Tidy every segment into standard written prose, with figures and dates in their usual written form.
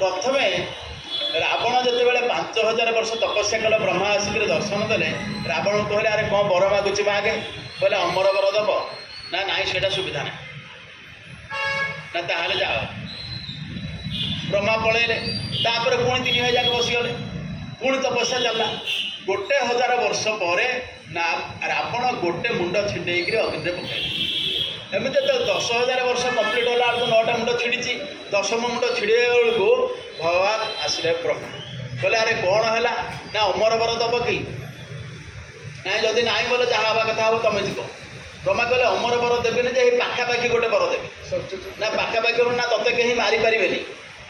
प्रथमे रावण जितेबाला 5000 वर्ष तपस्या कल ब्रह्मा आसिक दर्शन देले रावण कहले अरे कौन बर मागुच मागे बोले अमर बर दब ना नाई से सुविधा ना ना ताहले जाओ ब्रह्मा पलैले तापर पुणी 3000 बसीगले पुणी तपस्या चलला 1000 वर्ष पर ना रावण गोटे मुंड छिंडेक अग्नि पकड़े एमती तो 10,000 वर्ष कम्प्लीट होला 9टा मुंड छिड़ी 10म मुंड छिड़े बेलू भगवान आसिले ब्रह्मा बोले अरे कौन है ना अमर बर दब कि ना जदि ना बोले जहाँ हवा कथा हम तुम जीव ब्रह्मा कहले अमर बर देवेनि जे पाखापाखि गोटे बर देवे ना पाखापाखि ना तोते कहीं मारी पारे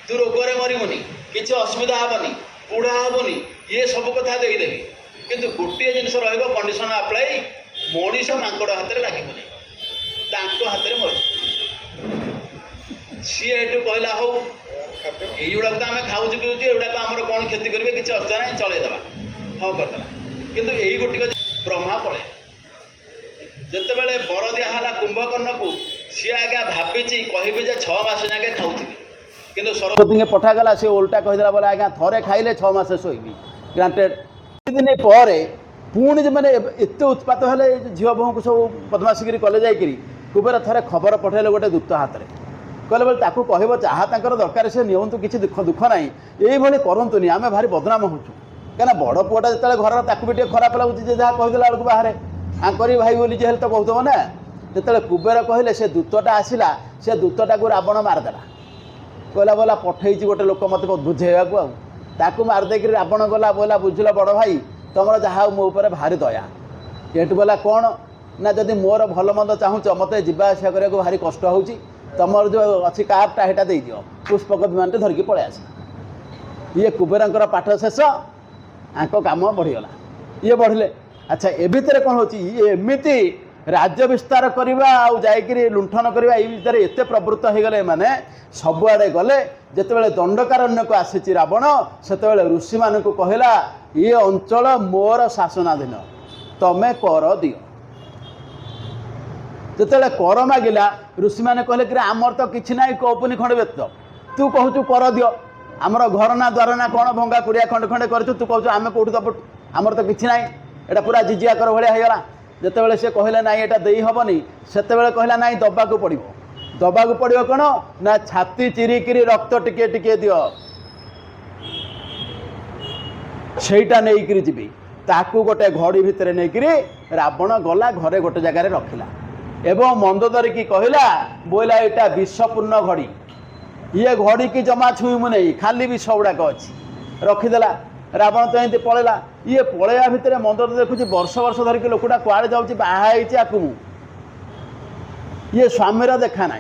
तू रोगरे मरमुनि किसी असुविधा हेनी बुढ़ा हेनी ये सब कथा देदेवी किंतु गोटे जिनस कंडीशन अप्लाई मनीष मांकड़ हाथ में लगे हाथ में मर सी कहला हो युवा तो आम खाऊँ पीऊँ एगुड़ा आम कौन क्षति करेंगे किसी असुविधा ना चलईदेवा हाँ करदेला कितु यही गोटे ब्रह्मा पड़े जितेबाला बर दिहला कुंभकर्ण को सी आज्ञा भावी कहे 6 मास जाके खाऊबी किंतु सरस्वती के पठागला सी उल्टा कहीदेला बोले आज्ञा थरे खाइले 6 मास शोबी ग्रांटेड दिन पर पुणी मैंने एत उत्पात हेले झील बोह को सब बदमाशिकी कले जाकि कुबेर थरे खबर पठेले गोटे दूत हाथ में कहले बोले ताकू कह जहाँ तर दरकार से नियंतु किसी दुख दुख ना ये करतुनि आम भारी बदनाम होचु कहीं बड़ पुआटा जो घर ताकू भी खराब लगुच जहाँ कहीदेला बेलू बाहर आंकरी भाई बोली हेल्ले तो कहूब ना जो कुबेर कहले से दूतटा आसला से दूतटा को रावण मारदेला कहला बोला पठे गोटे लोक मत बुझेगा ताकू मारदेक रावण गला बोला बुझल बड़ भाई तुम जहाँ मो भारी दया ये बोला कौन ना जदि मोर भल मंद चाहूच मत जावास करने भारी कष्ट हो तुमर जो अच्छी कारटा हेटा दे दियो पुष्पक विमान धरिकी पलि आस ये कुबेर पाठ शेष आंक काम बढ़ीगला ये बढ़ले अच्छा ए भितर कौन हो एमती राज्य विस्तार करवा आउ जाइए लुंठन करवा ये भितर एत प्रवृत्त हो गले माने सबुआड़े गले जितेबाला दंडकारण्य को आसी रावण से ऋषि मान कहला ये अंचल मोर शासनाधीन तमें कर दियो जितेबाला कर मागिला ऋषि मैंने कहले कि आमर तो किसी ना कौपुनी खंड व्यक्त तू कहू कर दियो आमर घर ना द्वार ना कौन भंगा कुड़िया खंडे खंडे कर तू कहू आम कौट दब आमर तो किसी ना यहाँ पूरा जिजिया कर भाया होगा जितेबाला से कहले ना यहाँ दे हेनी से कहला ना दबा को पड़ो दबा को पड़ो कौन ना छाती चिरिकी रक्त टिके टिके दियो सेटा नहीं जी ताकू गोटे घड़ी भितर नहीं रावण गला घरे गोटे जगार रखिला एवं मंदोदरी की कहला बोला यहाँ विषपूर्ण घड़ी ये घड़ी की जमा छुईमु नहीं खाली विष गुड़ाक अच्छी रखीदेला रावण तो एमती पलैला ये पलैया भितर मंदोदरी देखुची वर्ष वर्ष धरिकी लोकटा कुआड़े जाऊँगी बाहाई आकु ये स्वामीर देखा ना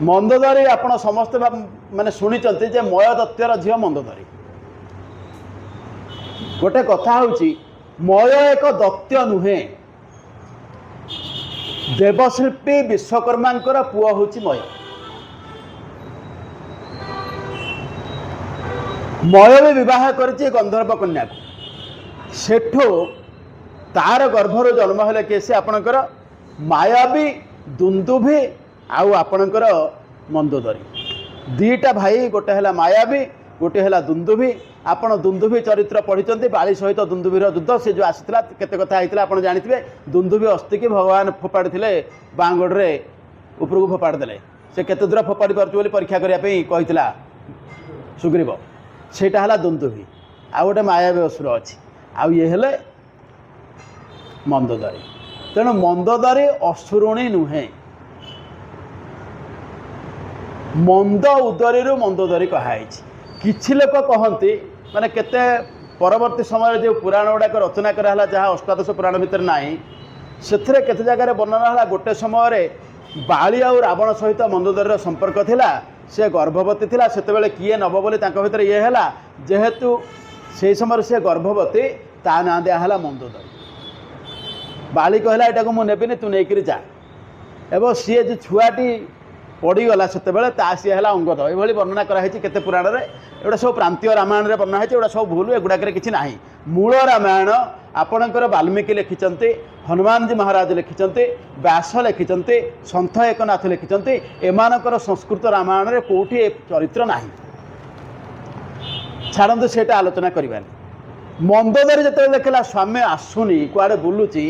मंदोदरी आपण समस्ते माने शुणी जे मय दत्तर झील मंदोदरी गोटे कथा हूँ मय एक दत्य नुहे देवशिल्पी विश्वकर्मा पुआ हूँ मय मय भी विवाह कर गंधर्व कन्या को सेठो तार गर्भर जन्म हेले किए से आपणकर मायावी दुंदुभी आउ आपणकर मंदोदरी दीटा भाई गोटे है मायावी गोटे है दुंदुभी आपण दुंदुभी चरित्र पढ़ी बाली सहित दुंदुभीर युद्ध से जो आसाला केते कथा होता आप जानते दुंदुभी अस्थि की भगवान फोपाड़ी थे बाँगोड़े उपरको फोपाड़ी देले से केते दूर फोपाड़ी पार्टी परीक्षा करने सुग्रीव सेटा है दुंदुभी आउ गोटे मायावी असुर अच्छी आउ ये हेले मंदोदरी तेणु मंदोदरी असुरुणी नुहे मंद उदरी मंदोदरी कहाई किछि लोक कहती माने केते परवर्ती समय जो पुराण गुड़ाक रचना कराला जहाँ अष्टादश पुराण भितर नाही से केते जगार वर्णना है गोटे समय बाली आउ रावण सहित मंदोदरी संपर्क थिला से गर्भवती थिला सेतेबेले किए नब बोली तांको भितर ये हैला जेहेतु से समय से गर्भवती ता ना दिया मंदोदरी बाली कहला एटा को मु नेबिनी तू नेकरी जा एवं सी जो छुआटी पड़गला से सी है अंगद ये वर्णना कराई केते पुराण में एगुड़ा सब प्रांतीय रामायण में वर्णना है सब भूल एगुड़ाक किसी ना मूल रामायण आपणकर वाल्मीकि लिखिंट हनुमान जी महाराज लिखिंट व्यास लिखिंट सन्थ एकनाथ लिखिंट एमानकर संस्कृत रामायण रे कोठी ए चरित्र नाही छाड़ू से आलोचना करवानी मंदोदरी जो देखला स्वामी आसुनी कुआड़े बुलूची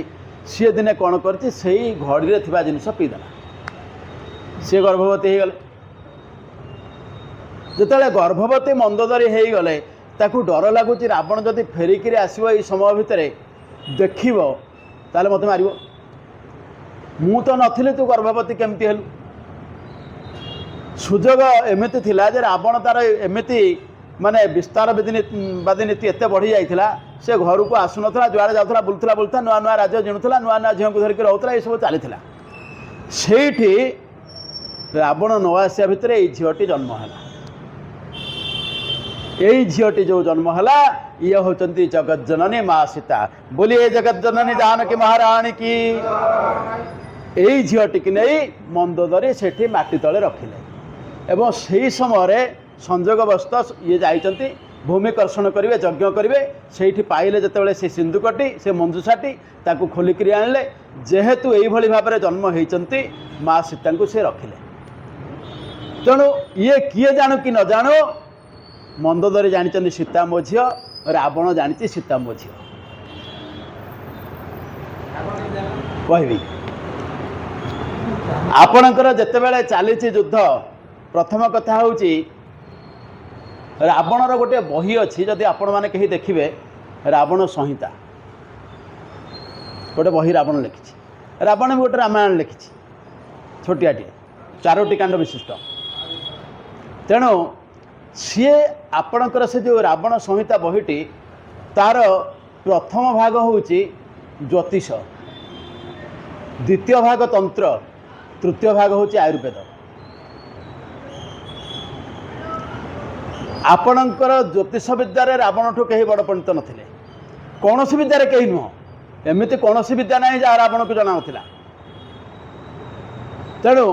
सी दिने कौन कर घड़ी थी जिनस पीदेला सी गर्भवती हो गले जिते गर्भवती मंदोदरी हो गले ताकू डर लगुच रावण जदि फेरिकी आसो ये समय भितर देखिब ताले मत मार मु तो नी तू गर्भवती केमती हेलु सुजोग एमती थिला जे रावण तार एमती माने विस्तार बादी नीति एत बढ़ी जाइथिला से घर को आसुनथला जुआड़े जाउथला बुलथला नुआ नुआ राज्य जिणुथला नुआ नुआ झील को धरिक रहउथला ये सब चलीथिला सेठी रावण न आसिया भितर ये झीटी जन्म है यही झीटी जो जन्म है ये होचंती जगत जननी माँ सीता बोलिए जगत जननी जानकी महाराणी की यही झीटी की नहीं मंदोदरी सेठी माटी तले रखिले एवं से समय संजोगवस्त ये जाइछंती भूमिकर्षण करेंगे यज्ञ करेंगे से पाइले जिते से सिंधुकटी से मंजूषाटी ताकू खोलिकी आणले जेहेतु यही भाव में जन्म होती माँ सीता को से रखिले तेणु ये किए जानू कि न जानू मंदोदरी जानी सीता मो झी रावण जानी सीता मो झी कहबी आपणकर जितेबाला चली युद्ध प्रथम कथा हूँ रावणर गोटे बही अच्छी जदि आपण मैंने कहीं देखिए रावण संहिता गोटे बही रावण लिखी रावण भी गोटे रामायण लिखी छोटियाटे 4टी कांड विशिष्ट तेणु सी आपणकर से जो रावण संहिता बहीटी तार प्रथम भाग हूँ ज्योतिष द्वितीय भाग तंत्र तृतीय भाग हूँ आयुर्वेद आपणकर ज्योतिष विद्यार रावण ठू कहीं बड़ पंडित नथिले कौन विद्यार कहीं नुह एमती कौन विद्या ना जहाँ रावण को जना ना तेणु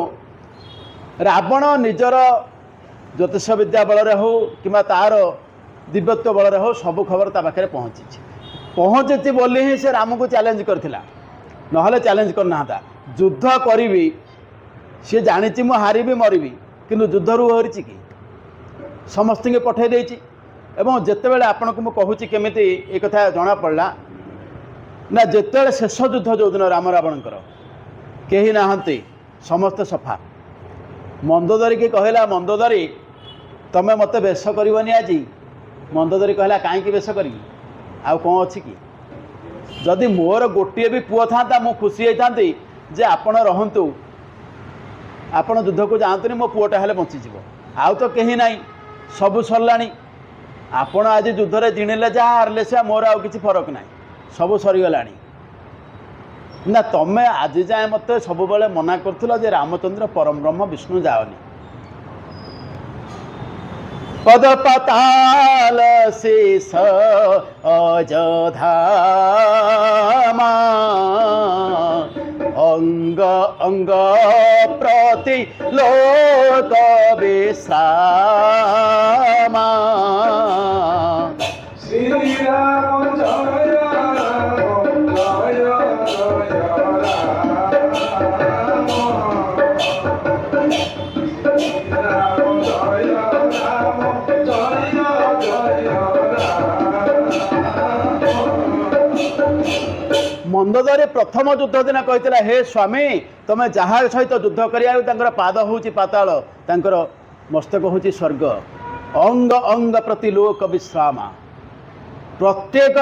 रावण निजर ज्योतिष विद्या बल हो कि तार दिव्यत्व बल हो सब खबर ता पाखे पहुँची बोली ही से राम को चैलेंज करथिला नहले चैलेंज करना युद्ध करी सी जानी मु हारी मरबी किंतु युद्ध रू हरी कि समस्त के पठे देछि एवं जितेबाला आपण को कहूँ केमिति एक कथा जना पड़ला ना जिते शेष युद्ध जो दिन राम रावणकर कहीं नहांती समस्त सफा मंदोदरी की कहला मंदोदरी तमें मत बेश करनी आज मंदोदरी कहला कहीं बेश करी आ कौन अच्छी कि जदि मोर गोटे भी पुओ था मु खुशी होता जे आपण रहतु आपण युद्ध को जातुनी मो पुओटा हेले बंचीज आउ तो कहीं ना सबू सरला आपण आज युद्ध में जिणिले जहाँ हारे से मोर आउ किसी फरक ना सबू सरीगला ना तमें आज जाए मत सब बेले मना कर रामचंद्र परम ब्रह्म विष्णु जाओनी पद पताल शेष अजधामा अंग अंग प्रति लोक विश्रामा श्री राम जय राम जय मंदोदरी प्रथम युद्ध दिन कहता हे स्वामी तुम्हें जहाँ सहित युद्ध कर पाद हूँ पाताल तांकर मस्तक हूँ स्वर्ग अंग अंग प्रति लोक विश्राम प्रत्येक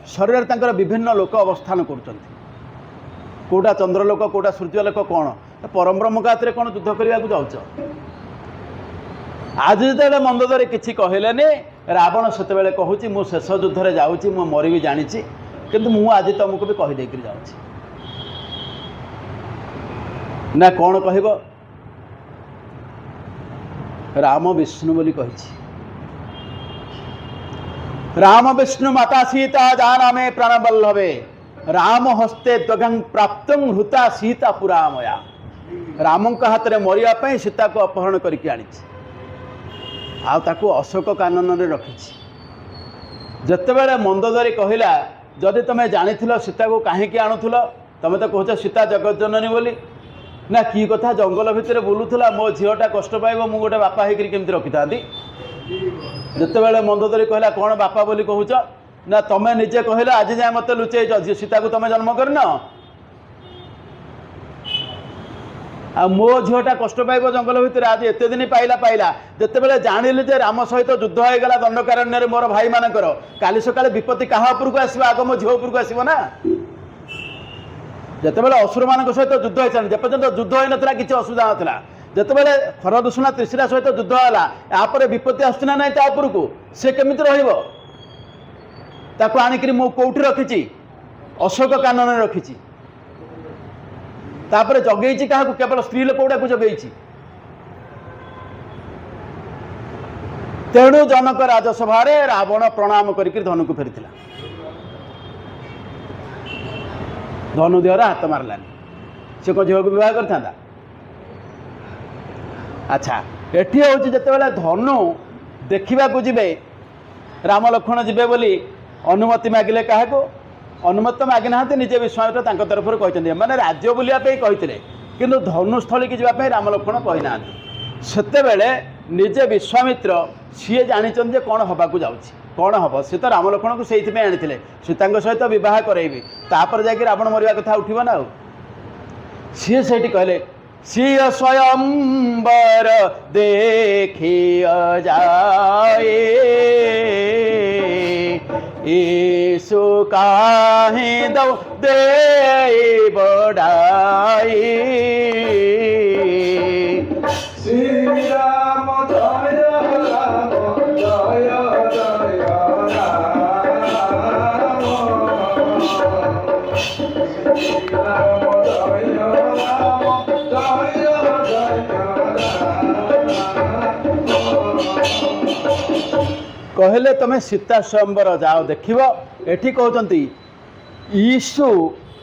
शरीर तांकर विभिन्न लोक अवस्थान करोटा चंद्रलोक कोटा सूर्यलोक कौन परम ब्रह्म हाथ कौन युद्ध करने जाऊच आज जो मंदोदरी किसी कहलेनि रावण से कहूँ मु शेष युद्ध में जाऊँगी मु मरी भी जानी किंतु मु आज तुमको भी कहीदे जाऊँगी ना कौन कह राम विष्णु बोली कही राम विष्णु माता सीता जाना में प्राणबल्लभे राम हस्ते त्वगं प्राप्त हृता सीता पुरामया राम हाथ में मरिया सीता को अपहरण करके आनी आउ ताकू अशोक कानन रे रखी जितेबाला मंदोदरी कहला जदि तुम जानी सीता को कहीं आणुल तुम तो कौच सीता जगत जननी बोली ना कि कथा जंगल भितर बुलूला मो झीटा कष्ट पाइब मु गोटे बापा होमती रखी था जिते मंदोदरी कहला कौन बापा बोली कहूच ना तुम निजे कहल आज जाए मत लुचेच सीता को तुम जन्म करन आ मो झीटा कष्ट पाइब जंगल भितर आज एत दिन पाइला जिते जानिली जे राम सहित युद्ध होगा दंडकारण्य मोर भाई मानकर काली सकाଳେ विपत्ति क्या उपरको आसो आग मो झील उपरको आसो ना जिते असुर मान सहित युद्ध हो जेपर्यंत युद्ध हो ना किसी असुविधा नाला जिते खरदूषणा त्रिशिरा सहित युद्ध है यापर विपत्ति आसुना ना उपरको सी केमी रही आणिक मु कौटी रखी अशोक कानन रखी तापर जगेची क्या केवल स्त्री लोकटा को जगेची तेणु जनक राजसभा रावण प्रणाम करके धनु को फेरी धनु देहर हाथ मारलानी से कौन झील को विवाह करता अच्छा एटी हूँ जिते धनु देखा जी राम लक्ष्मण जी बोली अनुमति मागिले क्या अनुमति मागी ना निजे विश्वामित्र तरफ कहते मैंने राज्य बुलापी कहते कि धनुस्थली की जावाई राम लक्ष्मण कही ना से निजे विश्वामित्र सी जानते कौन हवाक जाऊँगी कौन हम सी तो राम लक्ष्मण को से आनी सीता सहित बह करेबी तापर जा रावण मरवा कथा उठब ना सी से कहले सी स्वयंवर देखी जाए ईसु काहे दो दे बड़ाई श्री राम जय राम जय जय राम श्री राम जय राम जय कहले तुम सीता स्वयंवर जाओ देख एठी कहते ईशु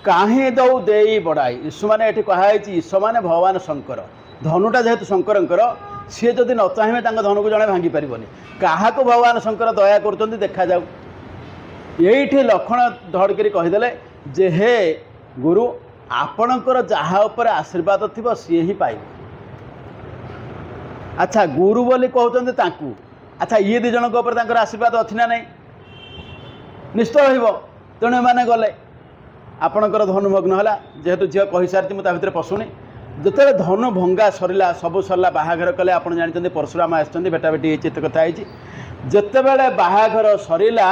काहे दौ दे बड़ाई ईशु मैंने ये कहुई ईशु मैंने भगवान शंकर धनुटा जेहेतु शंकर सी जदि न चाहिए धनु को जड़े भांगी पारनि क्या भगवान शंकर दया कर देखा जाऊ ये लक्षण धड़करी कहीदे जे हे गुरु आपणकर जहाँ उपर आशीर्वाद थी सी ही पाइब अच्छा गुरु बोली कहते अच्छा ये दी जन आशीर्वाद अच्छी ना नहीं निश्चय रही तेणु मैंने गले आपणकर धनुभग्न है जेहेतु झील कही सारी मुझे भितर पशुनी जिते धनु भंगा सरला सब सरला बाहाघर कले आप जानते परशुराम आसते भेटाभेटी होती एत कथा जिते बड़े बाहाघर सरला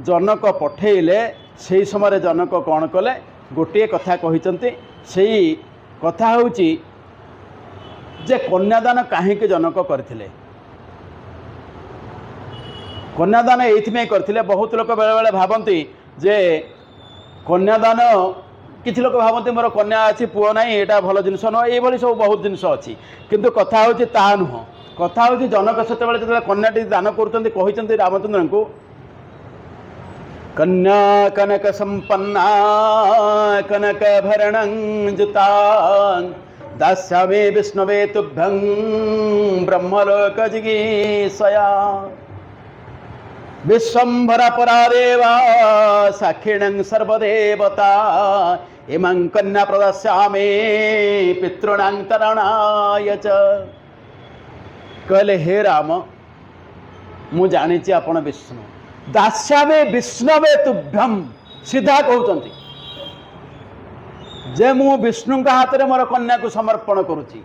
जनक पठेले से समय जनक कौन कले गोटे कथा कहते से कथा हूँ जे कन्यादान कहीं जनक करथिले कन्यादान ये करथिले बहुत लोग बेले बेले भावती जे कन्यादान किसी लोग भावती मोर कन्या अच्छी पुओ ना यहाँ भल जिनस नुह ये सब बहुत जिनस अच्छी किंतु कथा हूँ ता नुह कथा हूँ जनक से जो कन्याटी दान कर रामचंद्र को कन्या कनक संपन्ना कनक भरण जुता दास्यामे विष्णवे तुभ्यं ब्रह्मलोक जिगीषया विश्वंभरा परादेवा साक्षिणं सर्वदेवता इमं कन्या प्रदास्यामि पितॄणां तरणाय च कहले हे राम मु जानी आपण विष्णु दास्यामि विष्णवे तुभ्यं सीधा कहते जे मु विष्णु हाथ में मोर कन्या को समर्पण करुच्ची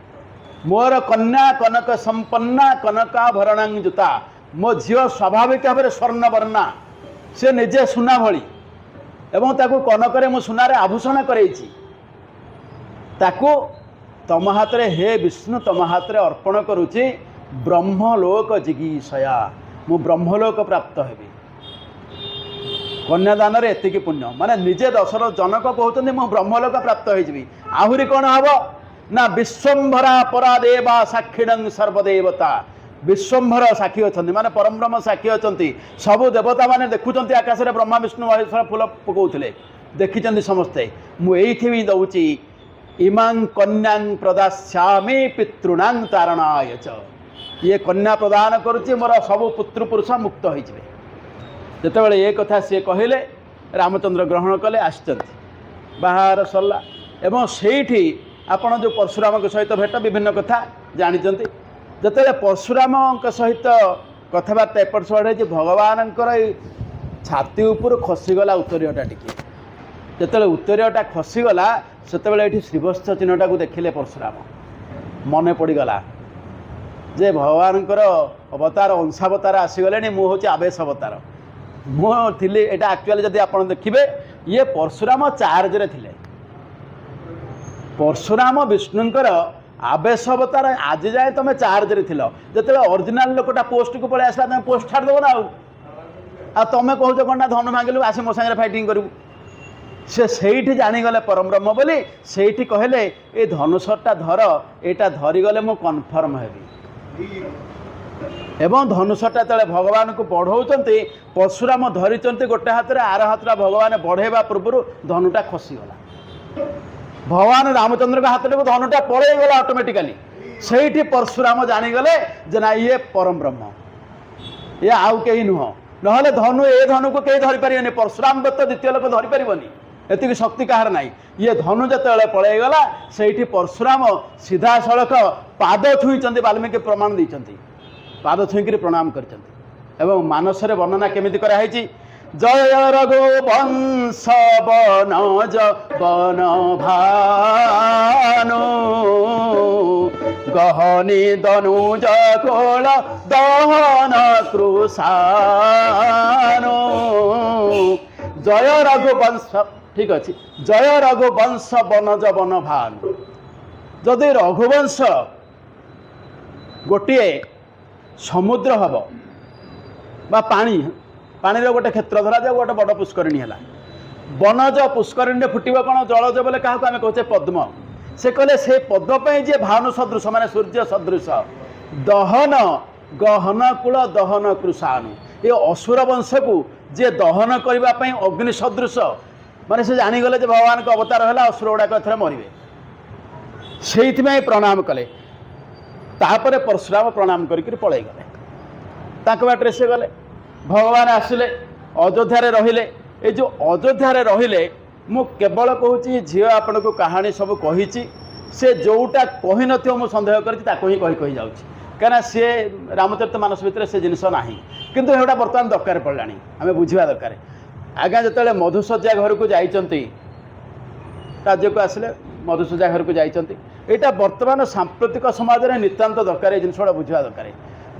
मोर कन्या कनक संपन्ना कनकाभरण जुता मो झील स्वाभाविक भाव में स्वर्णवर्णा से निजे सुना भली एवं ताकू कनक मु सुनार आभूषण करैछि ताकू तम हाथ में हे विष्णु तम हाथ में अर्पण करुच्ची ब्रह्मलोक जिगीषया मु ब्रह्मलोक प्राप्त हेबी कन्यादान एतिकी पुण्य माने निजे दशरथ जनक कहते मु ब्रह्मलोक प्राप्त होइजिबी आहुरी कौन हम ना विश्वंभरा परादेवा साक्षिणं सर्वदेवता विश्वंभर साक्षी अच्छा माने परम ब्रह्म साक्षी अच्छा सबु देवता माने देखुं आकाश में ब्रह्मा विष्णु महेश्वर फूल पकाउले देखी समस्ते मुझे दौची इमां कन्यां प्रदास्यामि पितॄणां तारणाय च ये कन्या प्रदान करुच्ची मोर सबु पुत्र पुरुष मुक्त होइजिबे जेतेबेले ये कथा सी कहले रामचंद्र ग्रहण कले आसचंती बाहार सरला एवं सेठी आपण जो परशुराम सहित भेट विभिन्न कथा जानिचंती जतले परशुराम सहित कथबार्ता एपट सेपट भगवान छाती उपर खसीगला उत्तरीयटा टिके जिते उत्तरीयटा खसीगला से श्रीवत्स चिन्हटा को देखिले परशुराम मन पड़गला जे भगवान अवतार अंशावतार आसीगले मु हूँ आवेश अवतार मुझे यहाँ एक्चुअली जब आप देखिए ये परशुराम चार्ज रे थिले परशुराम विष्णुंकर आवेश अवतार आज जाए तुम चार्ज रे थिल जिते ओरिजिनल लोकटा पोस्ट को पलि आसला तुम पोस्ट छाड़ देव ना आ तुम कहूच कौन धन मांगलु आस मो सागर फाइटिंग करू से जानीगले परम ब्रह्म बोली से कहले ये धनुषटा धर यहाँ धरीगले मु कन्फर्म हेबी एवं धनुषटा तले भगवान को बढ़ाऊँच परशुराम धरी गोटे हाथ में आर हाथ भगवान बढ़ेवा पूर्व धनुटा खसीगला भगवान रामचंद्र हाथ में धनुटा पलैगला ऑटोमेटिकली से परशुराम जानीगले जे ना ये परम ब्रह्म ये आउ कहीं नुह ना धनु ए धनु को कहीं धरीपर परशुराम व्यक्त द्वितीय लोक धरीपर एति शक्ति कहार ना ये धनु जो पलैगला से परशुराम सीधा सड़क पाद छुईं वाल्मीकि प्रमाण देते पाद छुईक प्रणाम कर मानस वर्णना केमिति कराई जय रघुवंश बनज बन भानु गहनी दनुज कोल दहन कृषानु जय रघुवंश ठीक अच्छे जय रघुवंश बनज बन भानु जदि रघुवंश गोटे समुद्र हम बा पानी पानी रो गोटे क्षेत्र धरा जाए गोटे बड़ पुष्करिणी है बनज पुष्करिणी फुटब कौन जलज बोले क्या आम कहे पद्म से कहले से पद्म जे भानु सदृश माने सूर्य सदृश दहन गहन कूल दहन कृषानु ये असुर वंश को जे दहन करने अग्नि सदृश माने से जानीगले भगवान को अवतार है असुर गुड़ाक एथर मरवे से प्रणाम कले तापर परशुराम प्रणाम करके पलि गले बाटे से गले भगवान आसिले अयोध्या रहिले ये जो अयोध्या रहिले मु केवल कहूँ झील आपण को कहानी सब कही से जोटा कही नथियो मु संदेह करी कही जाऊँ कहीं सी रामचरित मानस भितर से जिनस ना किंतु एटा बर्तमान दरकार पड़ा आम बुझा दरकार आज्ञा जो मधुशज्या घर को जाइंट राज्य को आसिले मधुशज्या घर को जाइंट यहाँ बर्तमान सांप्रतिक समाज में नितांत दरकार जिन बुझा दरकार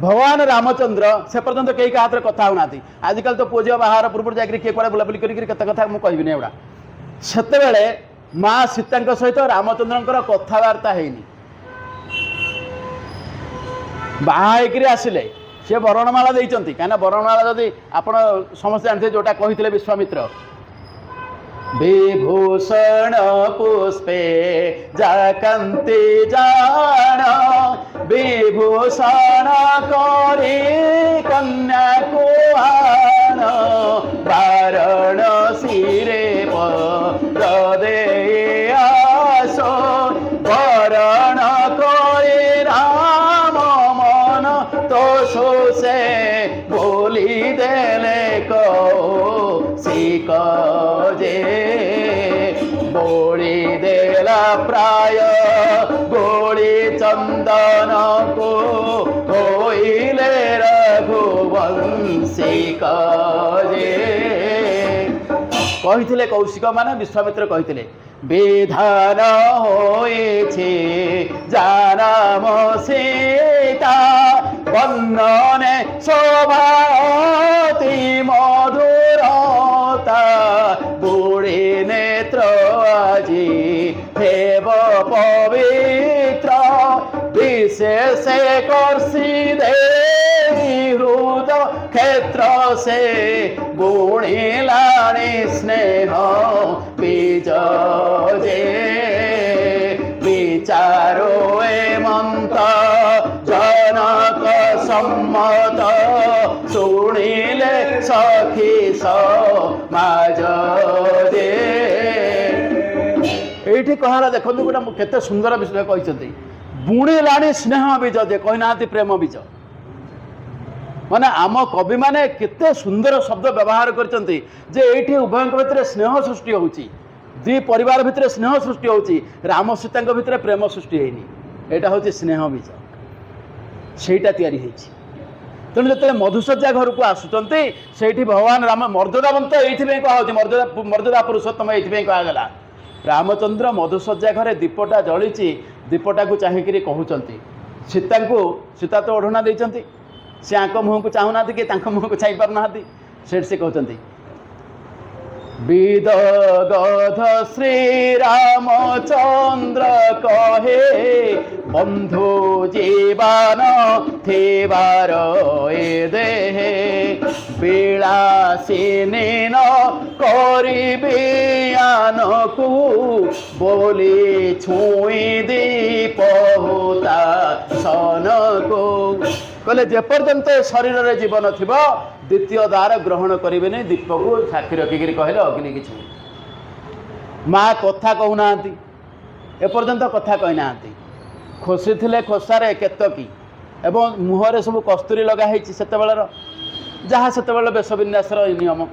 भगवान रामचंद्र से पर्यंत कई का हाथ में कथा होना आजिकल तो पुओ बाहर पूर्व जाकर किए कड़े बुलाबुली करते कथा मुझे कहबी एगुड़ा से माँ सीता सहित रामचंद्र कथबार्ता है बाहर आसिले सी बरणमाला देती कहीं बरणमाला जदि आप समस्त जानते जोटा कहते विश्वामित्र विभूषण पुष्पे जाकंती जान विभूषण करी कन्या को आन वाराणसी रे पदे आसो वरण करे राम मन तो सो से बोली देले को जे बोली देला प्राय गोली चंदन को होइले रघुवंशी जे कही कौशिक माने विश्वामित्र कही विधान होइछे जानम सीता बन्नने शोभाति मधुरता बुढ़ी नेत्र আজি हेब पवित्र विशेष कर्षि देवी हृद क्षेत्र से बुणिलाणी स्नेह बीज जे विचारो एमंत जनक सम्मत शुणिले सखी समाज ये कहला देखो गोटा केते सुंदर विषय कहते बुणिलाणी स्नेह बीज जे कहना प्रेम बीज माने आम कवि माने केते सुंदर शब्द व्यवहार करते जे ये उभय भितर स्नेह सृष्टि होची दुई परिवार भितर स्नेह सृष्टि होची राम सीता भितर प्रेम सृष्टि होनी यहाँ हूँ स्नेह बीज सेटा तैयारी होती तेणु जो मधुशज्जा घर को आसुँच से भगवान राम मर्यादावंत ये कहा मर्यादा पुरुषोत्तम ये कहगला रामचंद्र मधुशज्जा घरे दीपटा जली दीपटा को चाहिए कहते सीता को सीता तो ओढ़ना देती सी आंक मुह को चाहूना कि मुह को चाह पार ना से कहते विदगध श्रीरामचंद्र कहे बंधु जीवन थेबार ए देहे विलासिनी न करिबियान को बोली छुई दीप होता सन को कहले जेपर्यंत शरीर रे जीवन थिब द्वितीय द्वार ग्रहण करेंगे नहीं दीप को साक्षी रखिक कहले अग्नि कि माँ कथा कहूना एपर्यंत कथा कहना खोसी थे खोसारे केतकी एवं मुहरे सब कस्तूरी लगाई से जहाँ से बेश विन्यासर नियम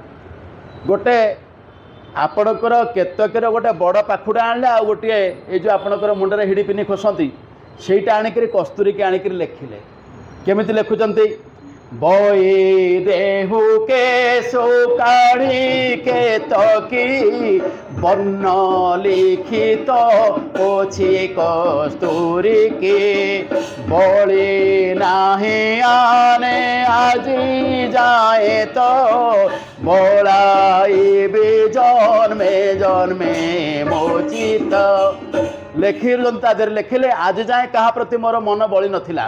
गोटे आपणकर केतकीर गोटे बड़ पाखुड़ा आने आ गोटे ये जो आपणकर मुंडे हिड़ी पिनी खोसती ସେଇଟା ଆଣିକରି କସ୍ତୁରୀକି ଆଣିକରି ଲେଖିଲେ କେମିତି ଲେଖୁଛନ୍ତି ବଇ ଦେହୁ କେଶୁ କାଢ଼ି କେତକୀ ବର୍ଣ୍ଣ ଲିଖିତ ଅଛି କସ୍ତୁରୀକି ବଳି ନାହିଁ ଆନେ ଆଜି ଯାଏ ତ ବଳାଇବି ଜନ୍ମେ ଜନ୍ମେ ମୋଚିତ लेखिल लिखिले आज जाए क्या प्रति मोर मन बड़ी नथिला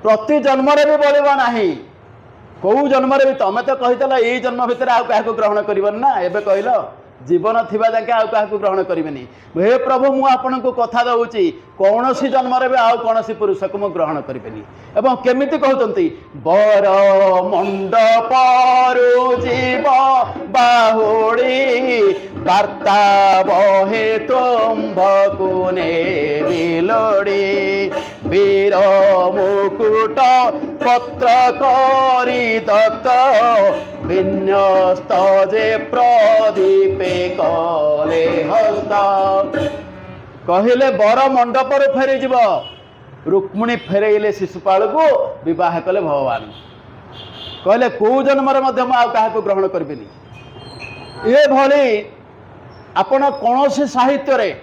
प्रति जन्म भी बलिब ना कौ जन्म भी तुम तो कहील यही जन्म भितर आउ क्या ग्रहण कर ना एवं कहल जीवन थिबा जाके आउ क्या ग्रहण करेनि हे प्रभु मु आपन को कथा दूची कौन सी जन्म भी आउ कौन सी पुरुष को मु ग्रहण करेनि एवं केमिति कहते बर मंडपरु जीव बाहुड़ी वार्ता बहे तुम्भकु ने बिलोड़ी वीर मुकुट पत्र करी दत्त विन्यस्त जे प्रदीपे कले हस्त कहले बर मंडपर फेरी जीव रुक्मिणी फेरइले शिशुपाल को विवाह कले भगवान कहले कौ जन्म क्या ग्रहण करी ये भली आपण कौन साहित्य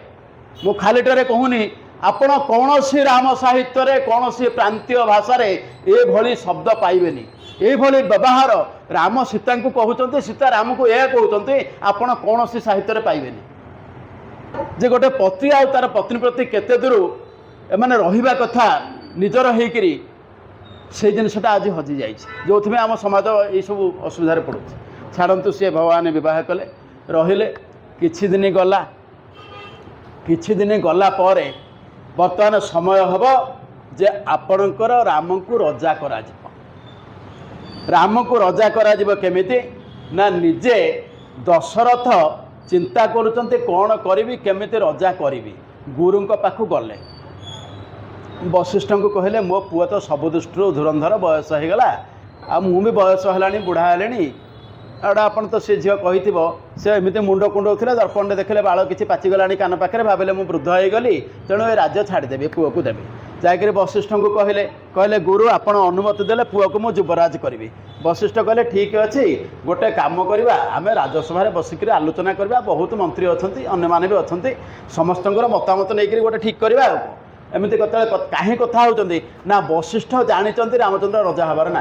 मु खालीटे कहूनी आपण कौन राम साहित्य कौन प्रांतीय भाषा ये भली शब्द पाइबेनी ये भली व्यवहार राम सीता को कहते सीता राम को यह कहते आपण कौन साहित्य पाइबेनी जे गोटे पति आ तार पत्नी प्रति केते दूर एमाने रहिबा कथा निजर होकरी से जिनसटा आज हजि जाइए जो आम समाज ये सब असुविधार पड़ू छाड़ू सी भगवान विवाह कले रहिले किछि दिन गला परे बर्तमान समय हम जे आपणकर राम को रजा करा राम को रजा करा केमिति ना निजे दशरथ चिंता करुचंते कौन करी केमिति रजा करी गुरु पाखु गले वशिष्ठ को कहले मो पुआ तो सब दृष्टि धुरंधर बयस होगला आ मु भी बयस है बुढ़ा है एटा आपन तो से झील कही से एमती मुंड कुंडौला दर्पण देखले बाल किसी पाचिगलानी कान पाखे भाविले मु वृद्ध होगली तेणु ये राज्य छाड़देवी पुआ को देवी जाकर वशिष्ठ को कहले गुरु आपन अनुमति देले पुआ को मु युवराज करी वशिष्ठ कहले ठीक अच्छे गोटे काम करवा आम राजसभा बसिक आलोचना करवा बहुत मंत्री अच्छा अन्य माने भी अच्छा समस्त मतामत नहीं गोटे ठीक करवा एमती कहीं कथा होती ना वशिष्ठ जानते रामचंद्र रजा हबार ना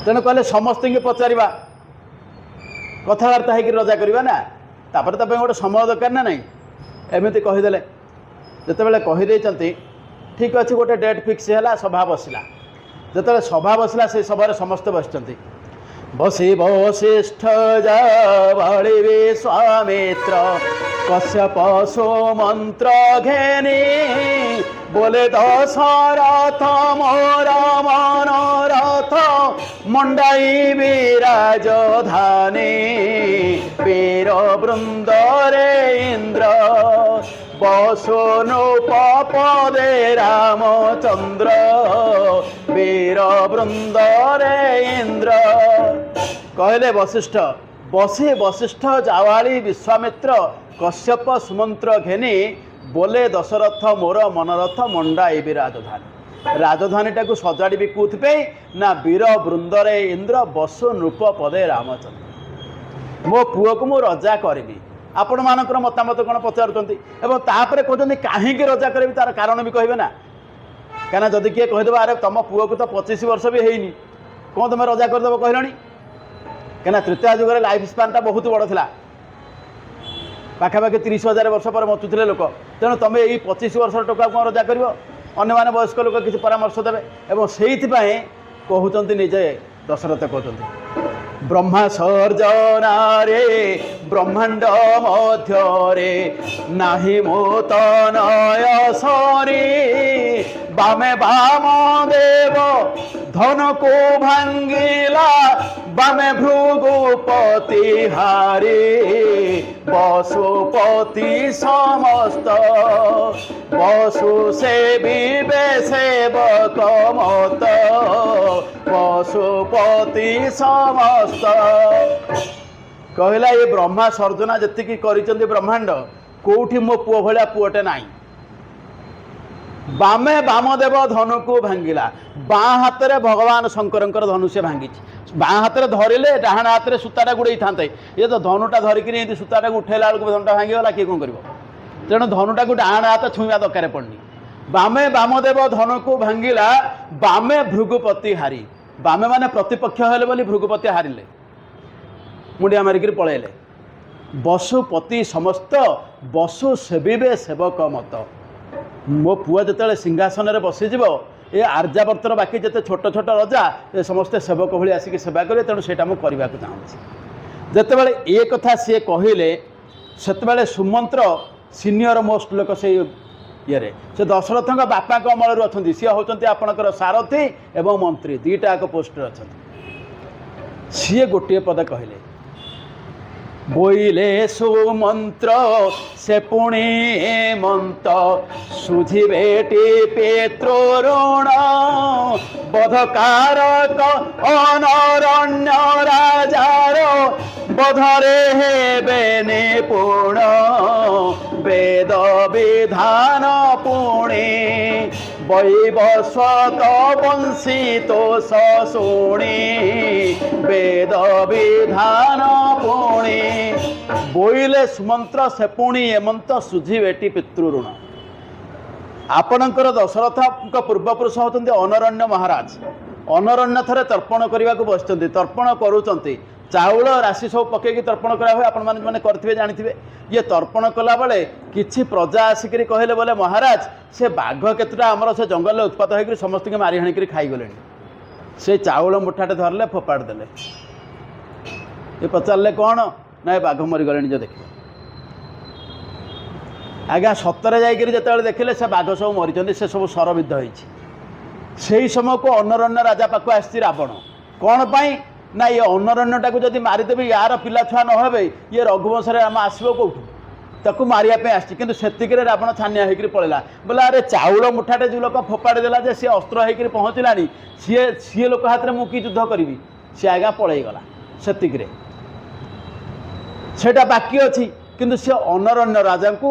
तेणु कहले समस्त पचार कथबार्ता हो रजा करवा ना तापर तो गोटे समय दरकार ना नहीं एमती कहीदे जिते कहीदे ठीक अच्छे गोटे डेट फिक्स है सभा बसला जिते सभा बसला से सभा समस्ते बसते बसी वशिष्ठ जड़ी विश्वामित्र कश्यप सुमंत्र घेनी बोले दशरथ मोर मनरथ मंडाई विराज धानी वीर वृंद रे इंद्र ବସୁନୂପ ପଦେ ରାମଚନ୍ଦ୍ର ବୀର ବୃନ୍ଦରେ ଇନ୍ଦ୍ର। କହିଲେ ବଶିଷ୍ଠ, ବଶିଷ୍ଠ ଜାୱାଳି ବିଶ୍ୱାମିତ୍ର କଶ୍ୟପ ସୁମନ୍ତ୍ର ଘେନି ବୋଲେ ଦଶରଥ ମୋର ମନରଥ ମଣ୍ଡାଇବି ରାଜଧାନୀ। ରାଜଧାନୀଟାକୁ ସଜାଡ଼ିବି କୋଉଥିପାଇଁ ନା ବୀର ବୃନ୍ଦରେ ଇନ୍ଦ୍ର ବସୁ ନୃପ ପଦେ ରାମଚନ୍ଦ୍ର। ମୋ ପୁଅକୁ ମୁଁ ରଜା କରିବି। ଆପଣମାନଙ୍କର ମତାମତ କ'ଣ ପଚାରୁଛନ୍ତି ଏବଂ ତାପରେ କହୁଛନ୍ତି କାହିଁକି ରଜା କରିବି ତାର କାରଣ ବି କହିବେ ନା। କାହିଁକିନା ଯଦି କିଏ କହିଦେବ ଆରେ ତମ ପୁଅକୁ ତ 25 ବର୍ଷ ବି ହେଇନି କ'ଣ ତୁମେ ରଜା କରିଦେବ କହିଲଣି। କାହିଁକିନା ତ୍ରେତୟା ଯୁଗରେ ଲାଇଫ୍ ସ୍ପାନ୍ଟା ବହୁତ ବଡ଼ ଥିଲା, ପାଖାପାଖି 30,000 ବର୍ଷ ପରେ ବଞ୍ଚୁଥିଲେ ଲୋକ। ତେଣୁ ତୁମେ ଏଇ 25 ବର୍ଷର ଟୋକା କ'ଣ ରଜା କରିବ। ଅନ୍ୟମାନେ ବୟସ୍କ ଲୋକ କିଛି ପରାମର୍ଶ ଦେବେ ଏବଂ ସେଇଥିପାଇଁ କହୁଛନ୍ତି ନିଜେ ଦଶରଥ କହୁଛନ୍ତି ବ୍ରହ୍ମା ସର୍ଜନାରେ ବ୍ରହ୍ମାଣ୍ଡ ମଧ୍ୟରେ ନାହିଁ ମୋତନୟ ସରି ବାମେ ବାମ ଦେବ ଧନକୁ ଭାଙ୍ଗିଲା ବାମେ ଭୃଗୁପତି ହାରି ପଶୁପତି ସମସ୍ତ ପଶୁ ସେବିବେ ସେବକ ମତ ପଶୁପତି ସମସ୍ତ। କହିଲା ଏ ବ୍ରହ୍ମା ସର୍ଜନା ଯେତିକି କରିଛନ୍ତି ବ୍ରହ୍ମାଣ୍ଡ କୋଉଠି ମୋ ପୁଅ ଭଳିଆ ପୁଅଟେ ନାହିଁ। ବାମେ ବାମଦେବ ଧନୁକୁ ଭାଙ୍ଗିଲା, ବାଁ ହାତରେ ଭଗବାନ ଶଙ୍କରଙ୍କର ଧନୁ ସେ ଭାଙ୍ଗିଛି। ବାଁ ହାତରେ ଧରିଲେ ଡାହାଣ ହାତରେ ସୂତାଟା ଗୁଡ଼େଇଥାନ୍ତେ, ଇଏ ତ ଧନୁଟା ଧରିକିରି ଏମିତି ସୂତାଟାକୁ ଉଠେଇଲା ବେଳକୁ ଧନୁଟା ଭାଙ୍ଗିଗଲା, କିଏ କ'ଣ କରିବ। ତେଣୁ ଧନୁଟାକୁ ଡାହାଣ ହାତ ଛୁଇଁବା ଦରକାର ପଡ଼ିନି। ବାମେ ବାମଦେବ ଧନୁକୁ ଭାଙ୍ଗିଲା ବାମେ ଭୃଗୁପତି ହାରି। ବାମେ ମାନେ ପ୍ରତିପକ୍ଷ ହେଲେ ବୋଲି ଭୃଗୁପତି ହାରିଲେ, ମୁଣ୍ଡିଆ ମାରିକିରି ପଳେଇଲେ। ବସୁପତି ସମସ୍ତ ବସୁ ସେବିବେ ସେବକ ମତ। ମୋ ପୁଅ ଯେତେବେଳେ ସିଂହାସନରେ ବସିଯିବ ଏ ଆର୍ଯ୍ୟାବର୍ତ୍ତର ବାକି ଯେତେ ଛୋଟ ଛୋଟ ରଜା ଏ ସମସ୍ତେ ସେବକ ଭଳି ଆସିକି ସେବା କରିବେ, ତେଣୁ ସେଇଟା ମୁଁ କରିବାକୁ ଚାହୁଁଛି। ଯେତେବେଳେ ଏ କଥା ସିଏ କହିଲେ ସେତେବେଳେ ସୁମନ୍ତ୍ର ସିନିୟର ମୋଷ୍ଟ ଲୋକ ସେଇ ଇଏରେ, ସେ ଦଶରଥଙ୍କ ବାପାଙ୍କ ଅମଳରୁ ଅଛନ୍ତି। ସିଏ ହେଉଛନ୍ତି ଆପଣଙ୍କର ସାରଥୀ ଏବଂ ମନ୍ତ୍ରୀ, ଦୁଇଟା ଯାକ ପୋଷ୍ଟରେ ଅଛନ୍ତି। ସିଏ ଗୋଟିଏ ପଦ କହିଲେ ବୋଇଲେ ସୁମନ୍ତ୍ର ସେ ପୁଣି ମନ୍ତ ସୁଝିବେଟି ପିତୃଋଣ ବଧକାରକ ଅନରଣ୍ୟ ରାଜାର ବଧରେ ହେବେ ନିପୁଣ ବେଦ ବିଧାନ ପୁଣି ବୈବସ୍ୱତ ବଂଶିତ ଶୁଣି ବେଦ ବିଧାନ ପୁଣି ବୋଇଲେ ସୁମନ୍ତ୍ର ସେ ପୁଣି ଏମନ୍ତ ସୁଝିବେଟି ପିତୃଋଣ। ଆପଣଙ୍କର ଦଶରଥଙ୍କ ପୂର୍ବପୁରୁଷ ହେଉଛନ୍ତି ଅନରଣ୍ୟ ମହାରାଜ। ଅନରଣ୍ୟ ଥରେ ତର୍ପଣ କରିବାକୁ ବସିଛନ୍ତି, ତର୍ପଣ କରୁଛନ୍ତି। ଚାଉଳ ରାଶି ସବୁ ପକାଇକି ତର୍ପଣ କରା ହୁଏ, ଆପଣମାନେ କରିଥିବେ ଜାଣିଥିବେ। ଇଏ ତର୍ପଣ କଲାବେଳେ କିଛି ପ୍ରଜା ଆସିକରି କହିଲେ ବୋଲେ ମହାରାଜ ସେ ବାଘ କେତେଟା ଆମର ସେ ଜଙ୍ଗଲରେ ଉତ୍ପାତ ହୋଇକରି ସମସ୍ତଙ୍କୁ ମାରି ହାଣିକରି ଖାଇଗଲେଣି। ସେ ଚାଉଳ ମୁଠାଟେ ଧରିଲେ ଫୋପାଡ଼ି ଦେଲେ। ଏ ପଚାରିଲେ କ'ଣ ନା ଏ ବାଘ ମରିଗଲେଣି ଯେ ଦେଖିବ। ଆଜ୍ଞା ସତରେ ଯାଇକରି ଯେତେବେଳେ ଦେଖିଲେ ସେ ବାଘ ସବୁ ମରିଛନ୍ତି, ସେ ସବୁ ଶରବିଦ୍ଧ ହେଇଛି। ସେହି ସମୟକୁ ଅନରଣ୍ୟ ରାଜା ପାଖକୁ ଆସିଛି ରାବଣ। କ'ଣ ପାଇଁ ନା ଇଏ ଅନରଣ୍ୟଟାକୁ ଯଦି ମାରିଦେବି ୟାର ପିଲା ଛୁଆ ନ ହେବେ ଇଏ ରଘୁବଂଶରେ ଆମ ଆସିବ କେଉଁଠୁ, ତାକୁ ମାରିବା ପାଇଁ ଆସିଛି। କିନ୍ତୁ ସେତିକିରେ ରାବଣ ଛାନିଆ ହେଇକରି ପଳେଇଲା। ବୋଲେ ଆରେ ଚାଉଳ ମୁଠାଟେ ଯେଉଁ ଲୋକ ଫୋପାଡ଼ି ଦେଲା ଯେ ସିଏ ଅସ୍ତ୍ର ହେଇକରି ପହଞ୍ଚିଲାଣି, ସିଏ ଲୋକ ହାତରେ ମୁଁ କି ଯୁଦ୍ଧ କରିବି। ସିଏ ଆଜ୍ଞା ପଳେଇଗଲା ସେତିକିରେ। ସେଇଟା ବାକି ଅଛି, କିନ୍ତୁ ସେ ଅନରଣ୍ୟ ରାଜାଙ୍କୁ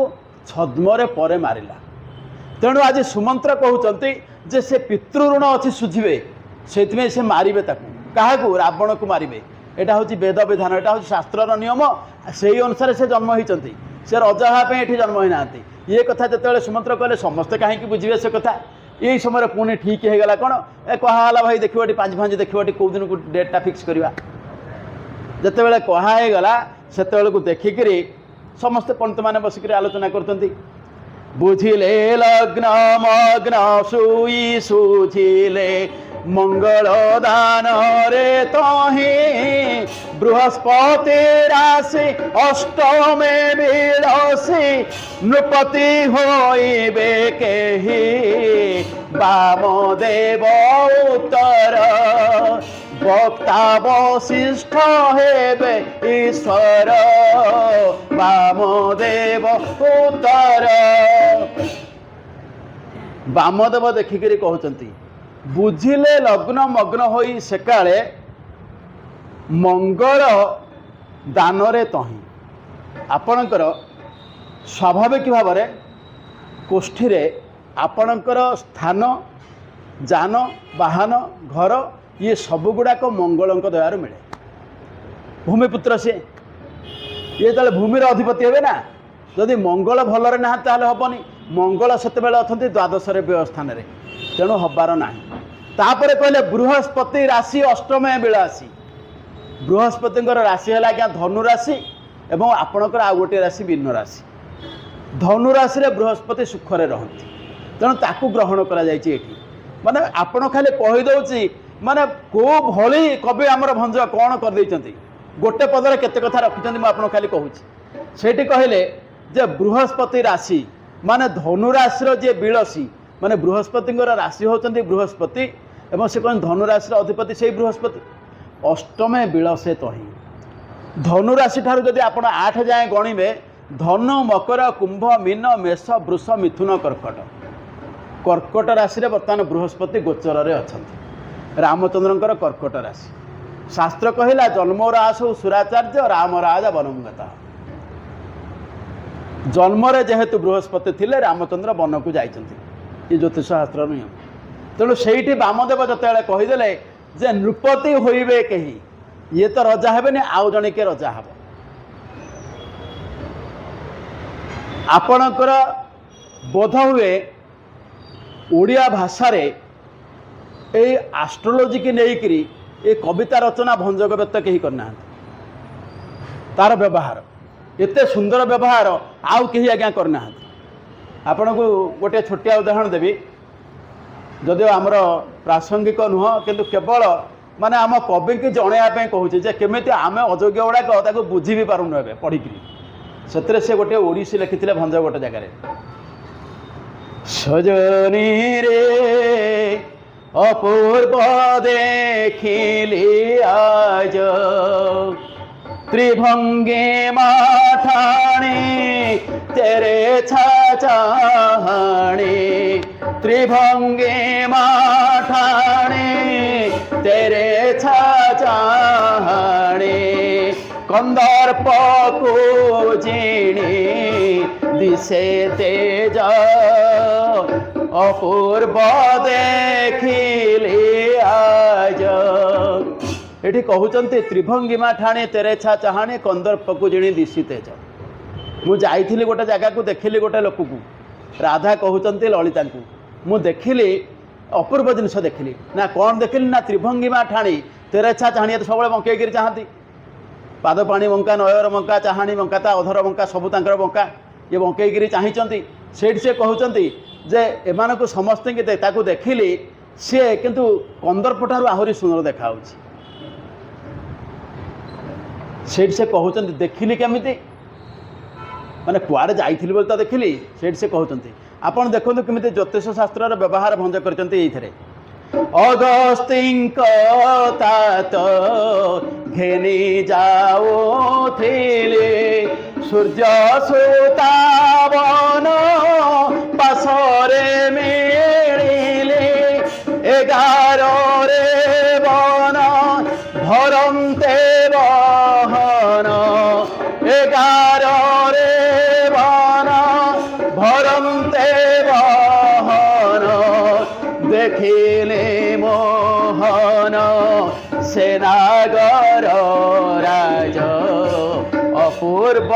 ଛଦ୍ମରେ ପରେ ମାରିଲା। ତେଣୁ ଆଜି ସୁମନ୍ତ୍ର କହୁଛନ୍ତି ଯେ ସେ ପିତୃଋଣ ଅଛି ସୁଝିବେ, ସେଥିପାଇଁ ସେ ମାରିବେ ତାକୁ। କାହାକୁ? ରାବଣକୁ ମାରିବେ। ଏଇଟା ହେଉଛି ବେଦ ବିଧାନ, ଏଇଟା ହେଉଛି ଶାସ୍ତ୍ରର ନିୟମ। ସେଇ ଅନୁସାରେ ସେ ଜନ୍ମ ହୋଇଛନ୍ତି, ସେ ରଜା ହେବା ପାଇଁ ଏଠି ଜନ୍ମ ହୋଇନାହାନ୍ତି। ଇଏ କଥା ଯେତେବେଳେ ସୁମନ୍ତ୍ର କହିଲେ ସମସ୍ତେ କାହିଁକି ବୁଝିବେ ସେ କଥା। ଏଇ ସମୟରେ ପୁଣି ଠିକ୍ ହେଇଗଲା କ'ଣ ଏ କୁହାହେଲା ଭାଇ ଦେଖିବ ଏଠି ପାଞ୍ଚ ଦେଖିବ ଏଠି କେଉଁ ଦିନକୁ ଡେଟ୍ଟା ଫିକ୍ସ କରିବା। ଯେତେବେଳେ କୁହା ହେଇଗଲା ସେତେବେଳକୁ ଦେଖିକିରି ସମସ୍ତେ ପଣ୍ଡିତମାନେ ବସିକରି ଆଲୋଚନା କରୁଛନ୍ତି। ବୁଝିଲେ ଲଗ୍ନ ମଗ୍ନ ଶୁଇ ସୁଝିଲେ ମଙ୍ଗଳ ଦାନରେ ତହିଁ ବୃହସ୍ପତି ରାଶି ଅଷ୍ଟମେ ବିଳସୀ ନୃପତି ହୋଇବେ କେହି ବାମଦେବ ଉତ୍ତର ବକ୍ତା ବଶିଷ୍ଠ ହେବେ ଈଶ୍ୱର, ବାମଦେବ ଉତ୍ତର। ବାମଦେବ ଦେଖିକିରି କହୁଛନ୍ତି, ବୁଝିଲେ ଲଗ୍ନ ମଗ୍ନ ହୋଇ ସେକାଳେ, ମଙ୍ଗଳ ଦାନରେ ତହିଁ। ଆପଣଙ୍କର ସ୍ୱାଭାବିକ ଭାବରେ କୋଷ୍ଠୀରେ ଆପଣଙ୍କର ସ୍ଥାନ, ଯାନ ବାହନ, ଘର ଇଏ ସବୁଗୁଡ଼ାକ ମଙ୍ଗଳଙ୍କ ଦୟାରୁ ମିଳେ। ଭୂମିପୁତ୍ର ସିଏ, ଇଏ ଯେତେବେଳେ ଭୂମିର ଅଧିପତି ହେବେ ନା, ଯଦି ମଙ୍ଗଳ ଭଲରେ ନାହାନ୍ତି ତାହେଲେ ହେବନି। ମଙ୍ଗଳ ସେତେବେଳେ ଅଛନ୍ତି ଦ୍ୱାଦଶରେ ବ୍ୟୟସ୍ଥାନରେ, ତେଣୁ ହେବାର ନାହିଁ। ତାପରେ କହିଲେ ବୃହସ୍ପତି ରାଶି ଅଷ୍ଟମେ ବିଳାସୀ। ବୃହସ୍ପତିଙ୍କର ରାଶି ହେଲା ଆଜ୍ଞା ଧନୁ ରାଶି ଏବଂ ଆପଣଙ୍କର ଆଉ ଗୋଟିଏ ରାଶି ମୀନ ରାଶି। ଧନୁ ରାଶିରେ ବୃହସ୍ପତି ସୁଖରେ ରହନ୍ତି, ତେଣୁ ତାକୁ ଗ୍ରହଣ କରାଯାଇଛି ଏଠି। ମାନେ ଆପଣ ଖାଲି କହିଦେଉଛି, ମାନେ କେଉଁ ଭଳି କବି ଆମର ଭଞ୍ଜ କ'ଣ କରିଦେଇଛନ୍ତି, ଗୋଟେ ପଦରେ କେତେ କଥା ରଖିଛନ୍ତି ମୁଁ ଆପଣଙ୍କୁ ଖାଲି କହୁଛି। ସେଇଠି କହିଲେ ଯେ ବୃହସ୍ପତି ରାଶି ମାନେ ଧନୁ ରାଶିର ଯିଏ ବିଳସୀ, ମାନେ ବୃହସ୍ପତିଙ୍କର ରାଶି ହେଉଛନ୍ତି ବୃହସ୍ପତି ଏବଂ ସେ କ'ଣ ଧନୁ ରାଶିର ଅଧିପତି ସେଇ ବୃହସ୍ପତି। ଅଷ୍ଟମେ ବିଳସେ ତହିଁ। ଧନୁ ରାଶି ଠାରୁ ଯଦି ଆପଣ 8 ଯାଏଁ ଗଣିବେ, ଧନୁ ମକର କୁମ୍ଭ ମୀନ ମେଷ ବୃଷ ମିଥୁନ କର୍କଟ। କର୍କଟ ରାଶିରେ ବର୍ତ୍ତମାନ ବୃହସ୍ପତି ଗୋଚରରେ ଅଛନ୍ତି। ରାମଚନ୍ଦ୍ରଙ୍କର କର୍କଟ ରାଶି। ଶାସ୍ତ୍ର କହିଲା ଜନ୍ମରାସୁ ସୁରାଚାର୍ଯ୍ୟ ରାମ ରାଜା ବନମଗତ। ଜନ୍ମରେ ଯେହେତୁ ବୃହସ୍ପତି ଥିଲେ ରାମଚନ୍ଦ୍ର ବନକୁ ଯାଇଛନ୍ତି, ଏ ଜ୍ୟୋତିଷ ଶାସ୍ତ୍ରର ନିୟମ। ତେଣୁ ସେଇଠି ବାମଦେବ ଯେତେବେଳେ କହିଦେଲେ ଯେ ନୃପତି ହୋଇବେ କେହି, ଇଏ ତ ରଜା ହେବେନି, ଆଉ ଜଣେ କିଏ ରଜା ହେବ। ଆପଣଙ୍କର ବୋଧ ହୁଏ ଓଡ଼ିଆ ଭାଷାରେ ଏଇ ଆଷ୍ଟ୍ରୋଲୋଜିକି ନେଇକରି ଏ କବିତା ରଚନା ଭଞ୍ଜକ ବ୍ୟକ୍ତ କେହି କରିନାହାନ୍ତି। ତାର ବ୍ୟବହାର ଏତେ ସୁନ୍ଦର ବ୍ୟବହାର ଆଉ କେହି ଆଜ୍ଞା କରିନାହାନ୍ତି। ଆପଣଙ୍କୁ ଗୋଟିଏ ଛୋଟିଆ ଉଦାହରଣ ଦେବି, ଯଦିଓ ଆମର ପ୍ରାସଙ୍ଗିକ ନୁହଁ, କିନ୍ତୁ କେବଳ ମାନେ ଆମ କବିକି ଜଣେଇବା ପାଇଁ କହୁଛି ଯେ କେମିତି ଆମେ ଅଯୋଗ୍ୟ ଗୁଡ଼ାକ ତାକୁ ବୁଝି ବି ପାରୁନୁ ଏବେ ପଢ଼ିକିରି। ସେଥିରେ ସେ ଗୋଟିଏ ଓଡ଼ିଶୀ ଲେଖିଥିଲେ ଭଞ୍ଜ ଗୋଟେ ଜାଗାରେ, ସଜନୀରେ ଅପୂର୍ବ ଦେଖିଲି ଆଜ ତ୍ରିଭଙ୍ଗୀ ମାଠାଣି ତେରେ ଚାହାଣି। ତ୍ରିଭଙ୍ଗୀ ମାଠାଣି ତେରେ ଚାହାଣି। କନ୍ଦର୍ପକୁ ଜିଣି দিশে তেজ অপূর্ব দেখিলি আজ। এটি কহুচন্তি ত্রিভঙ্গিমা ঠাণে তেরেছা চাহাণে কন্দর্পকু জিଣି দিশি তেজ। ମୁଁ ଯାଇଥିଲି ଗୋଟେ ଜାଗାକୁ, ଦେଖିଲି ଗୋଟେ ଲୋକକୁ, ରାଧା କହୁଛନ୍ତି ଲଳିତାଙ୍କୁ, ମୁଁ ଦେଖିଲି ଅପୂର୍ବ ଜିନିଷ ଦେଖିଲି। ନା କ'ଣ ଦେଖିଲି ନା ତ୍ରିଭଙ୍ଗିମା ଠାଣି ତେରେଛା ଚାହାଣି, ଏତେ ସବୁବେଳେ ବଙ୍କେଇକିରି ଚାହାନ୍ତି। ପାଦ ପାଣି ବଙ୍କା, ନୟର ବଙ୍କା, ଚାହାଣି ବଙ୍କା, ତା ଅଧର ବଙ୍କା, ସବୁ ତାଙ୍କର ବଙ୍କା, ଇଏ ବଙ୍କେଇକିରି ଚାହିଁଛନ୍ତି। ସେଇଠି ସେ କହୁଛନ୍ତି ଯେ ଏମାନଙ୍କୁ ସମସ୍ତଙ୍କୁ ତାକୁ ଦେଖିଲି, ସିଏ କିନ୍ତୁ କନ୍ଦର୍ପ ଠାରୁ ଆହୁରି ସୁନ୍ଦର ଦେଖାହେଉଛି। ସେଇଠି ସେ କହୁଛନ୍ତି ଦେଖିଲି କେମିତି, ମାନେ କୁଆଡ଼େ ଯାଇଥିଲି ବୋଲି ତ ଦେଖିଲି। ସେଇଠି ସେ କହୁଛନ୍ତି, ଆପଣ ଦେଖନ୍ତୁ କେମିତି ଜ୍ୟୋତିଷ ଶାସ୍ତ୍ରର ବ୍ୟବହାର ଭଞ୍ଜ କରିଛନ୍ତି ଏଇଥିରେ। ଅଗସ୍ତିଙ୍କ ତାତ ଘେନି ଯାଉଥିଲେ ସୂର୍ଯ୍ୟ ସୁତାବନ ପାଶରେ ମିଳିଲେ 11ରେ ବନ ଭରନ୍ତେ ବହନ 11ରେ ବନ ଭରନ୍ତେ ବହନ ଦେଖିଲେ মোহন সেনাগর রাজ অপূর্ব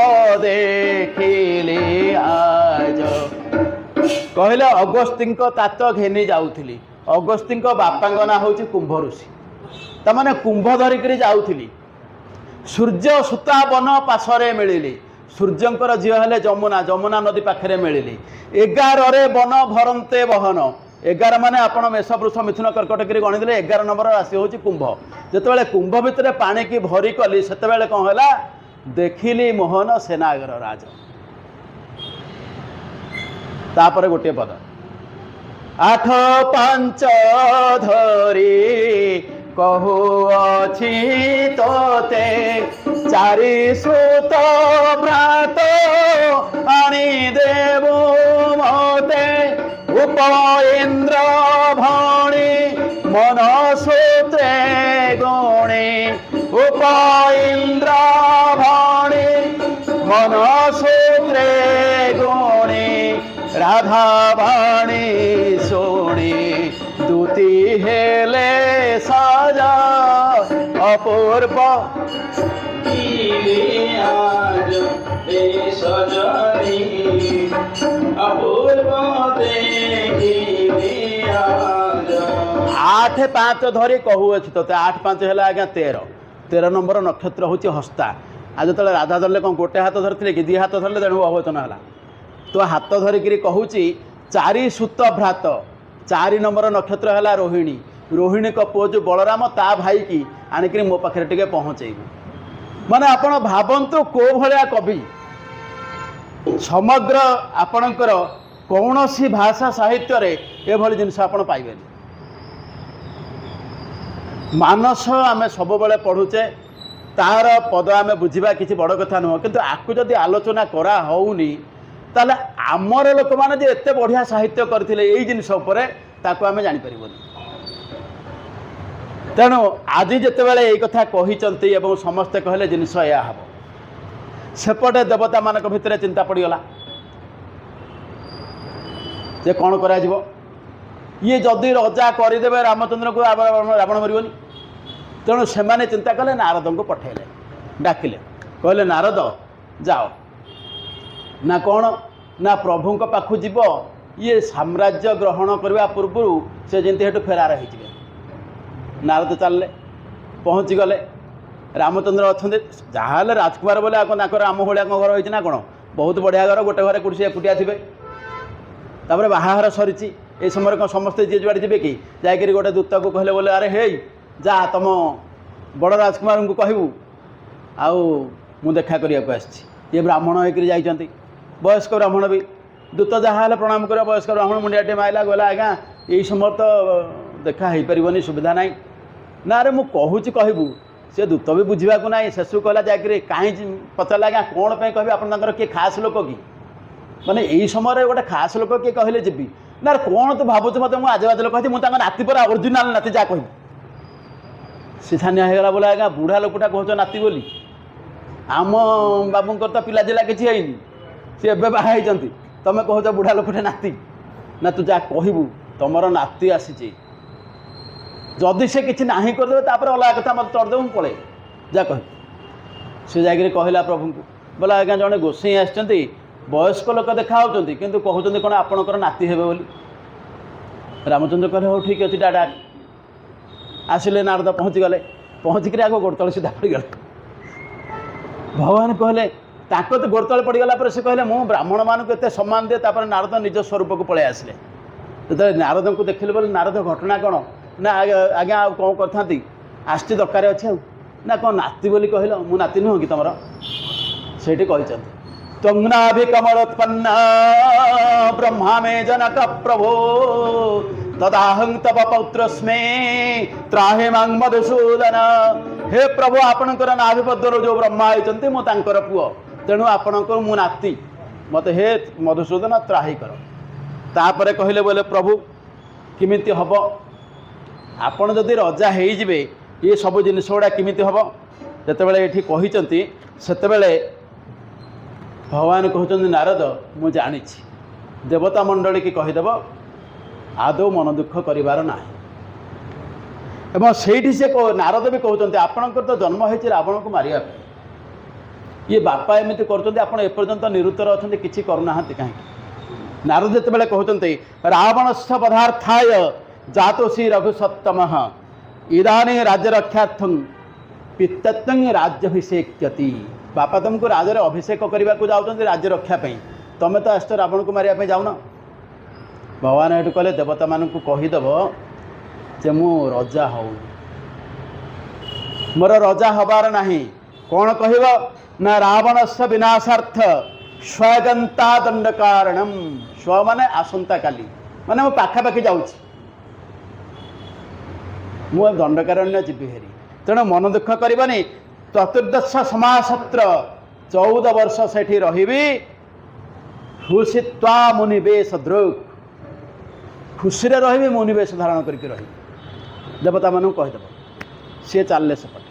দেখিলে আজ। କହିଲେ ଅଗସ୍ତିଙ୍କ ତାତ ଘେନି ଯାଉଥିଲି। ଅଗସ୍ତିଙ୍କ ବାପାଙ୍କ ନାଁ ହେଉଛି କୁମ୍ଭ ଋଷି, ତାମାନେ କୁମ୍ଭ ଧରିକିରି ଯାଉଥିଲି। ସୂର୍ଯ୍ୟ ସୂତା ବନ ପାଶରେ ମିଳିଲି, ସୂର୍ଯ୍ୟଙ୍କର ଝିଅ ହେଲେ ଯମୁନା, ଯମୁନା ନଦୀ ପାଖରେ ମିଳିଲି। 11ରେ ବନ ଭରନ୍ତେ ବହନ, 11 ମାନେ ଆପଣ ମେଷ ବୃଷ ମିଥୁନ କର୍କଟକିରି ଗଣିଦେଲେ 11 ନମ୍ବର ରାଶି ହେଉଛି କୁମ୍ଭ। ଯେତେବେଳେ କୁମ୍ଭ ଭିତରେ ପାଣିକି ଭରି କଲି, ସେତେବେଳେ କ'ଣ ହେଲା, ଦେଖିଲି ମୋହନ ସେନାଗର ରାଜ। ତାପରେ ଗୋଟିଏ ପଦ, 8 ପାଞ୍ଚ ଧରି କହୁଅଛି ତୋତେ ଚାରି ସୁତ ଭ୍ରାତ ଆଣିଦେବୁ ମତେ ଉପଇନ୍ଦ୍ର ଭଣୀ ମନ ସୂତ୍ରେ ଗୁଣୀ ଉପଇନ୍ଦ୍ର ଭଣୀ ମନ ସୂତ୍ରେ ଗୁଣୀ ରାଧା ବାଣୀ ଶୁଣି ଦୁତି ହେଲେ ସାଜା ଅପୂର୍ବ आठ पाँच धरी कहूँ तो 8 5 है आज्ञा 13 नंबर नक्षत्र हूँ हस्ता आज जो राधा धरले कौन गोटे हाथ धरते कि 2 हाथ धरले तेणु अवचन है तो हाथ धरिकी कहूँ चारि सुत भ्रात 4 नंबर नक्षत्र है रोहिणी रोहिणी को पुओ जो बलराम ता भाई की आणिक मो पाखे टे पहुँचेबू माने आपण भावतु को भाया कवि समग्र आपणकर कौन सी भाषा साहित्य रे एभली जिनस आपण पाइबेनि मानस आमे सब बेले पढ़ुचे तार पद आमे बुझिबा किसी बड़ कथा नुह किंतु आकु जदि आलोचना करा होउनी ताले आमर लोक माने जे एते बढ़िया साहित्य करथिले एई जिनस उपरे ताकु आमे जानि परिबोनी तेणु आज जिते बेले एई कथा कहिचंती एवं समस्ते कहले जिनस या हबो सेपटे देवता मानक भितरे चिंता पड़गला जे कौन करा जिवो ये जदि रजा करदेवे रामचंद्र को रावण मरबनी तेणु से चिंता कले नारद को पठेले डाकिले कहले नारद जाओ ना कौन ना प्रभु पाखु जीव ये साम्राज्य ग्रहण करने पूर्व से जमी हेठू फेरार हो नारद चलले पहुँची गले रामचंद्र अच्छा जहाँ राजकुमार बोले आम भाया घर होती ना कौन बहुत बढ़िया घर गोटे घर कुछ एकुटिया थे तापर बाहाघर सरी ये समय कौन समस्ते जी जुआड़े जी कि जाकि गोटे दूत को कहले बोले अरे हे जा तुम बड़ राजकुमार को कहबू आउ देखा करने को ये ब्राह्मण होकर जाइंट वयस्क ब्राह्मण भी दूत जहाँ प्रणाम कर वयस्क ब्राह्मण मुंडियाटे माइला गला आज्ञा यही समय तो देखा हो पारनी सुविधा ना ना अरे मुझे कहबू से दूत भी बुझा ना शेषु कहला जाकि कहीं पचारा आज्ञा कौन पे कह आप किए खास लोक कि माने यही समय गोटे खास लोक किए कहले जी ना कौन तू भावुच मत मुझे आजबाज लोक कहती मुझे नाती पर ओरिजिनाल नाती जहाँ कह सी छानिया होगा बोले आज्ञा बुढ़ा लोकटा कह नाती बोली आम बाबूंर तो पिला जिला किसी है सी एवं बाहर तुम कह बुढ़ा लोकटे नाती ना तू जहाँ कहबू तुमर नाती आसी जदि से किसी ना करदे तापर अलग कथा मत तोड़देव मुझे पड़े जा कह सी जाकि कहला प्रभु को बोला आज्ञा जड़े गोसाई आसती वयस्क लोक देखा होती किंतु कहते कौन आपणकर नाती हे बोली रामचंद्र कहले हो ठीक अच्छे डाटा आसिले नारद पहुँची गले पहुँचिक आगे गोड़तल सीधा पड़गले भगवान कहले तो गोड़तल पड़गला से कहले मु ब्राह्मण मानक एत सम्मान दिए तापर नारद निज स्वरूप को पलि आसिले जो नारद को देखिले बोले नारद घटना कौन ना आज्ञा आ कौन करती आसती दरकार अच्छे ना कौन नाती बोली कहल मु नाती नुह कि तुम से त्वंगनाभिकमलोत्पन्ना ब्रह्मा मे जनक प्रभो तदाहं तव पौत्रस्मे त्राहे मां मधुसूदन हे प्रभु आपणकर नाभिपद्र जो ब्रह्मा होती मुझे पुओ तेणु आपणकर मु नाती मत हे मधुसूदन त्राही कर तापर कहले बोले प्रभु किमिति हब आपण जदि रजा होइजिबे ये सब जिनिस गुड़ा किमिति हब जेतेबेले एठी कहिचंती सेतेबेले भगवान कहते नारद मु जानी देवता मंडली की कहीदेव आदौ मन दुख करिवार ना एवं से नारद भी कहते आपणकर तो जन्म होती रावण को मारिया ये बापा एमती कर एपर्यंत निरुत्तर अच्छा किसी करना कहीं नारद जिते कहते रावणस्थ पदार्थाय जातोसी रघुसत्तम इदानी राज्य रक्षार्थं पितत्वं राज्याभिषेक्यति बापा तुमको राजर अभिषेक करने को जाऊँ राज्य रक्षापी तुम तो आस रावण को मारे जाऊन भगवान ये कहले देवता मान कहीदेव जे मु रजा हो मोर रजा हबार नहीं कौन कह ना रावणस्य विनाशार्थ स्वगंता दंड कारणम स्व माने आसंता काली माने मो पाखापाखि जाऊँ ମୁଁ ଦଣ୍ଡକାରଣ୍ୟ ଯିବି ହେରି। ତେଣୁ ମନ ଦୁଃଖ କରିବନି। ଚତୁର୍ଦଶ ସମାସତ୍ର 14 ବର୍ଷ ସେଠି ରହିବି। ଖୁସିତ୍ୱା ମୁନିବେଶ ଦୃକ୍, ଖୁସିରେ ରହିବି, ମୁନିବେଶ ଧାରଣ କରିକି ରହିବି। ଦେବତାମାନଙ୍କୁ କହିଦେବ। ସିଏ ଚାଲିଲେ ସେପଟେ।